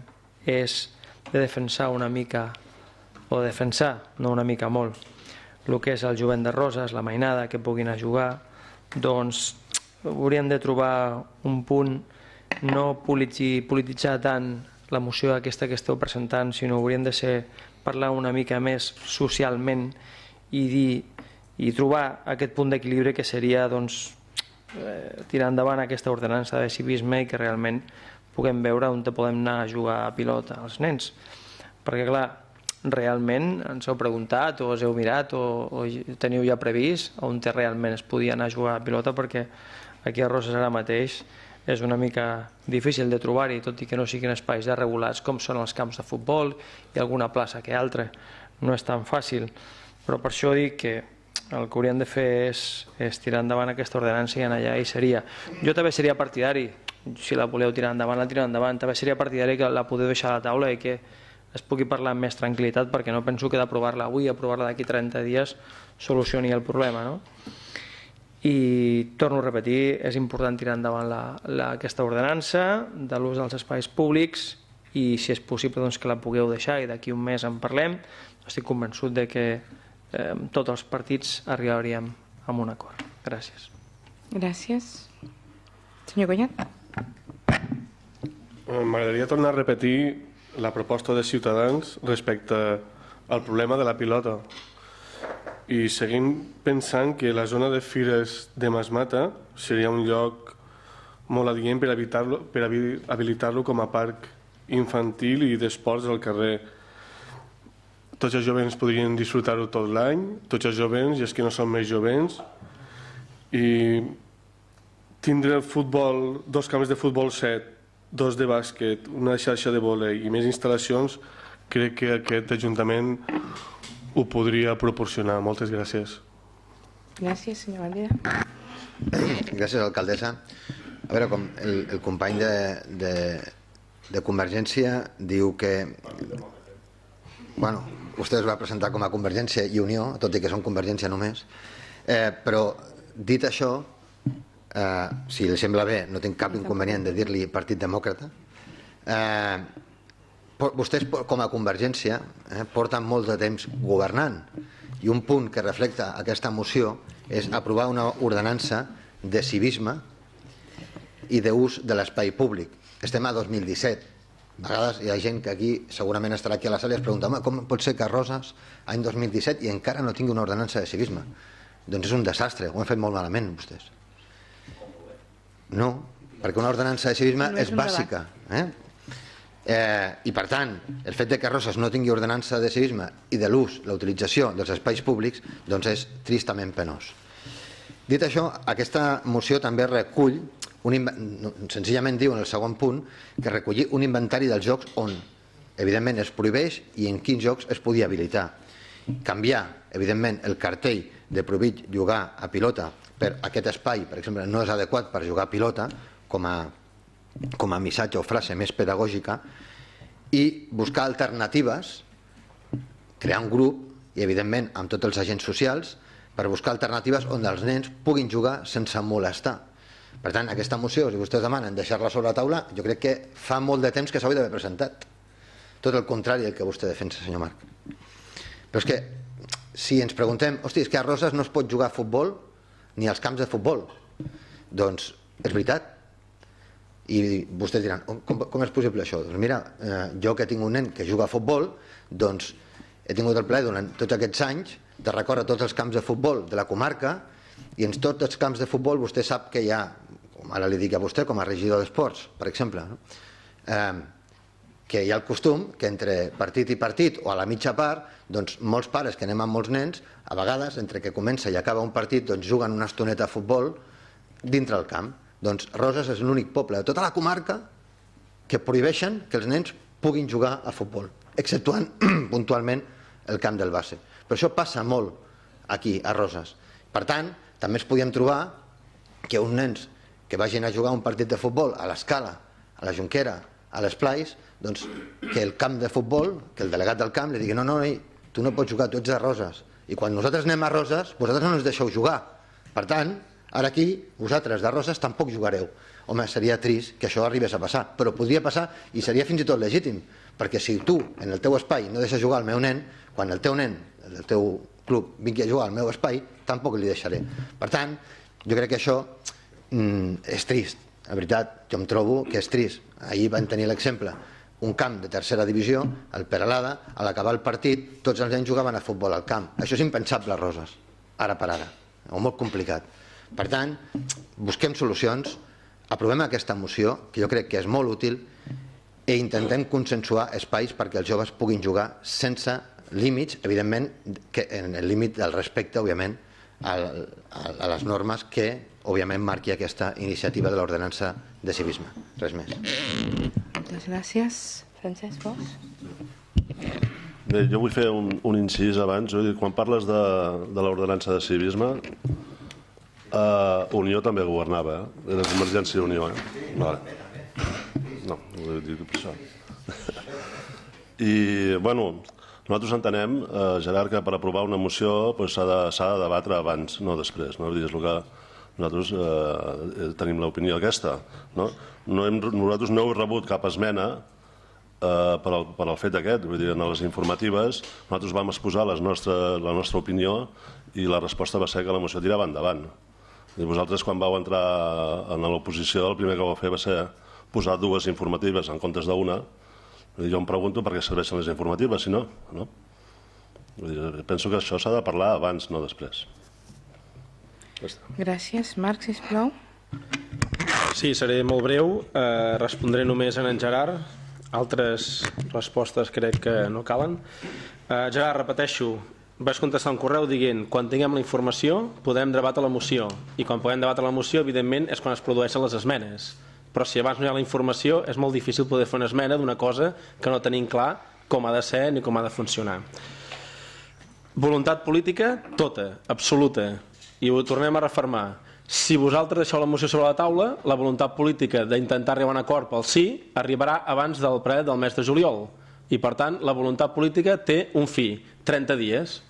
és de defensar una mica, o defensar, no una mica molt, el que és el jovent de Roses, la mainada, que puguin anar a jugar, doncs hauríem de trobar un punt, no polititzar tant la moció aquesta que esteu presentant, sinó hauríem de parlar una mica més socialment i trobar aquest punt d'equilibri que seria tirar endavant aquesta ordenança de civisme i que realment puguem veure on podem anar a jugar a pilota els nens. Perquè, clar, realment ens heu preguntat o us heu mirat o teniu ja previst on realment es podia anar a jugar a pilota, perquè aquí a Roses ara mateix és una mica difícil de trobar-hi, tot i que no siguin espais ja regulats com són els camps de futbol i alguna plaça que altra. No és tan fàcil, però per això dic que el que hauríem de fer és tirar endavant aquesta ordenança i anar allà i seria. Jo també seria partidari, si la voleu tirar endavant, la tireu endavant. També seria partidari que la podeu deixar a la taula i que es pugui parlar amb més tranquil·litat, perquè no penso que d'aprovar-la avui i aprovar-la d'aquí 30 dies solucioni el problema, no? I torno a repetir, és important tirar endavant aquesta ordenança de l'ús dels espais públics i si és possible que la pugueu deixar i d'aquí un mes en parlem. Estic convençut de que tots els partits arribaríem a un acord. Gràcies. Gràcies. Senyor Collat? M'agradaria tornar a repetir la proposta de Ciutadans respecte al problema de la pilota. I seguim pensant que la zona de fires de Masmata seria un lloc molt adient per habilitar-lo com a parc infantil i d'esports al carrer. Tots els jovents podrien disfrutar-ho tot l'any, tots els jovens i els que no són més jovens. I tindre el futbol, 2 camps de futbol 7, 2 de bàsquet, una xarxa de vòlei i més instal·lacions, crec que aquest Ajuntament ho podria proporcionar. Moltes gràcies. Gràcies, senyor Valera. Gràcies, alcaldessa. A veure, com el company de Convergència diu que... Bueno, vostè es va presentar com a Convergència i Unió, tot i que són Convergència només, però dit això, si li sembla bé, no tinc cap inconvenient de dir-li Partit Demòcrata, vostès com a Convergència porten molt de temps governant i un punt que reflecta aquesta moció és aprovar una ordenança de civisme i d'ús de l'espai públic. Estem a 2017. A vegades hi ha gent que aquí segurament estarà aquí a la sala i es pregunta com pot ser que a Roses, any 2017, i encara no tingui una ordenança de civisme? Doncs és un desastre, ho han fet molt malament vostès. No, perquè una ordenança de civisme és bàsica. I per tant, el fet que Roses no tingui ordenança de civisme i de l'ús, la utilització dels espais públics, doncs és tristament penós. Dit això, aquesta moció també recull, senzillament diu en el segon punt, que recollir un inventari dels jocs on, evidentment, es prohibeix i en quins jocs es podia habilitar. Canviar, evidentment, el cartell de prohibit jugar a pilota per aquest espai, per exemple, no és adequat per jugar a pilota com a missatge o frase més pedagògica, i buscar alternatives, crear un grup i evidentment amb tots els agents socials per buscar alternatives on els nens puguin jugar sense molestar. Per tant, aquesta moció, si vostès demanen deixar-la sobre la taula, jo crec que fa molt de temps que s'hauria d'haver presentat. Tot el contrari del que vostè defensa, senyor Marc. Però és que si ens preguntem, hosti, és que a Roses no es pot jugar a futbol ni als camps de futbol, doncs és veritat. I vostès diran, com és possible això? Doncs mira, jo que tinc un nen que juga a futbol, doncs he tingut el plaer durant tots aquests anys de recórrer tots els camps de futbol de la comarca, i en tots els camps de futbol vostè sap que hi ha, ara li dic a vostè com a regidor d'esports, per exemple, que hi ha el costum que entre partit i partit o a la mitja part, doncs molts pares que anem amb molts nens, a vegades entre que comença i acaba un partit doncs juguen una estoneta a futbol dintre el camp. Doncs Roses és l'únic poble de tota la comarca que prohibeixen que els nens puguin jugar a futbol, exceptuant puntualment el camp del base. Però això passa molt aquí a Roses. Per tant, també ens podíem trobar que uns nens que vagin a jugar un partit de futbol a l'Escala, a la Jonquera, a l'Esplais, doncs que el camp de futbol, que el delegat del camp li digui no, tu no pots jugar, tu ets de Roses, i quan nosaltres anem a Roses vosaltres no ens deixeu jugar, per tant ara aquí vosaltres de Roses tampoc jugareu. Home, seria trist que això arribés a passar, però podria passar i seria fins i tot legítim, perquè si tu en el teu espai no deixes jugar al meu nen, quan el teu nen, el teu club vingui a jugar al meu espai, tampoc li deixaré. Per tant, jo crec que això és trist. La veritat, jo em trobo que és trist. Ahir van tenir l'exemple, un camp de tercera divisió, el Peralada, a l'acabar el partit, tots els nens jugaven a futbol al camp. Això és impensable a Roses, ara per ara, o molt complicat. Per tant, busquem solucions, aprovem aquesta moció, que jo crec que és molt útil, i intentem consensuar espais perquè els joves puguin jugar sense límits, evidentment, en el límit del respecte, òbviament, a les normes que, òbviament, marqui aquesta iniciativa de l'ordenança de civisme. Res més. Moltes gràcies. Francesc, vos? Bé, jo vull fer un incís abans. Quan parles de l'ordenança de civisme, Unió també governava, era Convergència i Unió. Vale. No, ho dic per això. I, bueno, nosaltres entenem, Gerard, que per aprovar una moció s'ha de debatre abans, no després. És el que nosaltres tenim l'opinió aquesta. Nosaltres no heu rebut cap esmena per al fet aquest. Vull dir, en les informatives nosaltres vam exposar la nostra opinió i la resposta va ser que la moció tirava endavant. I vosaltres, quan vau entrar en l'oposició, el primer que vau fer va ser posar dues informatives en comptes d'una. Jo em pregunto per què serveixen les informatives, si no. Penso que això s'ha de parlar abans, no després. Gràcies. Marc, sisplau. Sí, seré molt breu. Respondré només en Gerard. Altres respostes crec que no calen. Gerard, repeteixo, vaig contestar un correu dient quan tinguem la informació podem debatre la moció, i quan podem debatre la moció evidentment és quan es produeixen les esmenes, però si abans no hi ha la informació és molt difícil poder fer una esmena d'una cosa que no tenim clar com ha de ser ni com ha de funcionar. Voluntat política, tota, absoluta, i ho tornem a refermar. Si vosaltres deixeu la moció sobre la taula, la voluntat política d'intentar arribar a un acord pel sí arribarà abans del ple del mes de juliol, i per tant la voluntat política té un fi, 30 dies.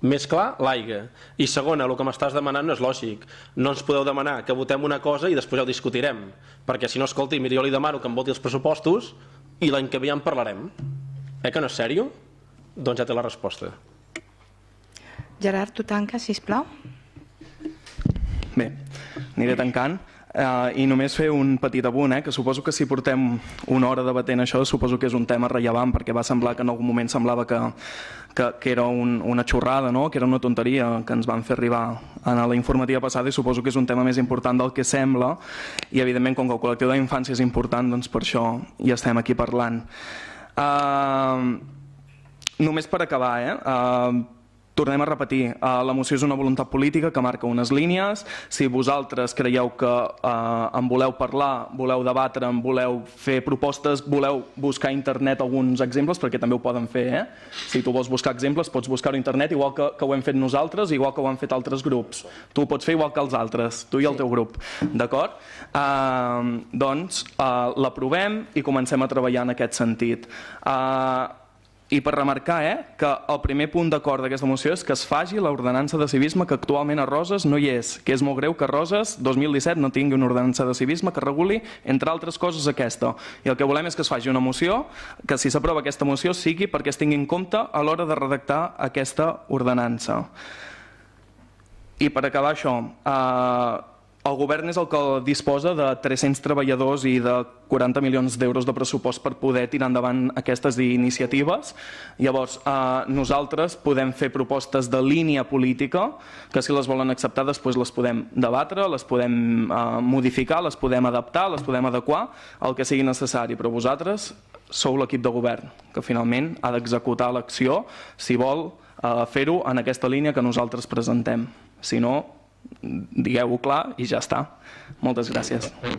Més clar, l'aigua. I segona, el que m'estàs demanant no és lògic. No ens podeu demanar que votem una cosa i després ja ho discutirem. Perquè si no, escolti, mira, jo li demano que em voti els pressupostos i l'any que ve ja en parlarem. Que no és sèrio? Doncs ja té la resposta. Gerard, tu tanques, sisplau. Bé, aniré tancant. I només fer un petit apunt, que suposo que si portem una hora debatent això, suposo que és un tema rellevant, perquè va semblar que en algun moment semblava que era una xorrada, no? Que era una tonteria que ens van fer arribar en la informativa passada, i suposo que és un tema més important del que sembla, i evidentment com que el col·lectiu d'infància és important, doncs per això hi estem aquí parlant. Només per acabar, tornem a repetir, la moció és una voluntat política que marca unes línies. Si vosaltres creieu que en voleu parlar, voleu debatre, en voleu fer propostes, voleu buscar a internet alguns exemples, perquè també ho poden fer. Si tu vols buscar exemples, pots buscar-ho a internet, igual que ho hem fet nosaltres, igual que ho han fet altres grups. Tu ho pots fer igual que els altres, tu i el teu grup. D'acord? Doncs l'aprovem i comencem a treballar en aquest sentit. I per remarcar que el primer punt d'acord d'aquesta moció és que es faci l'ordenança de civisme que actualment a Roses no hi és, que és molt greu que Roses 2017 no tingui una ordenança de civisme que reguli, entre altres coses, aquesta. I el que volem és que es faci una moció, que si s'aprova aquesta moció sigui perquè es tingui en compte a l'hora de redactar aquesta ordenança. I per acabar això, el govern és el que disposa de 300 treballadors i de 40 milions d'euros de pressupost per poder tirar endavant aquestes iniciatives. Llavors, nosaltres podem fer propostes de línia política que, si les volen acceptar, després les podem debatre, les podem modificar, les podem adaptar, les podem adequar, el que sigui necessari. Però vosaltres sou l'equip de govern, que finalment ha d'executar l'acció si vol fer-ho en aquesta línia que nosaltres presentem. Si no, digueu-ho clar i ja està. Moltes gràcies.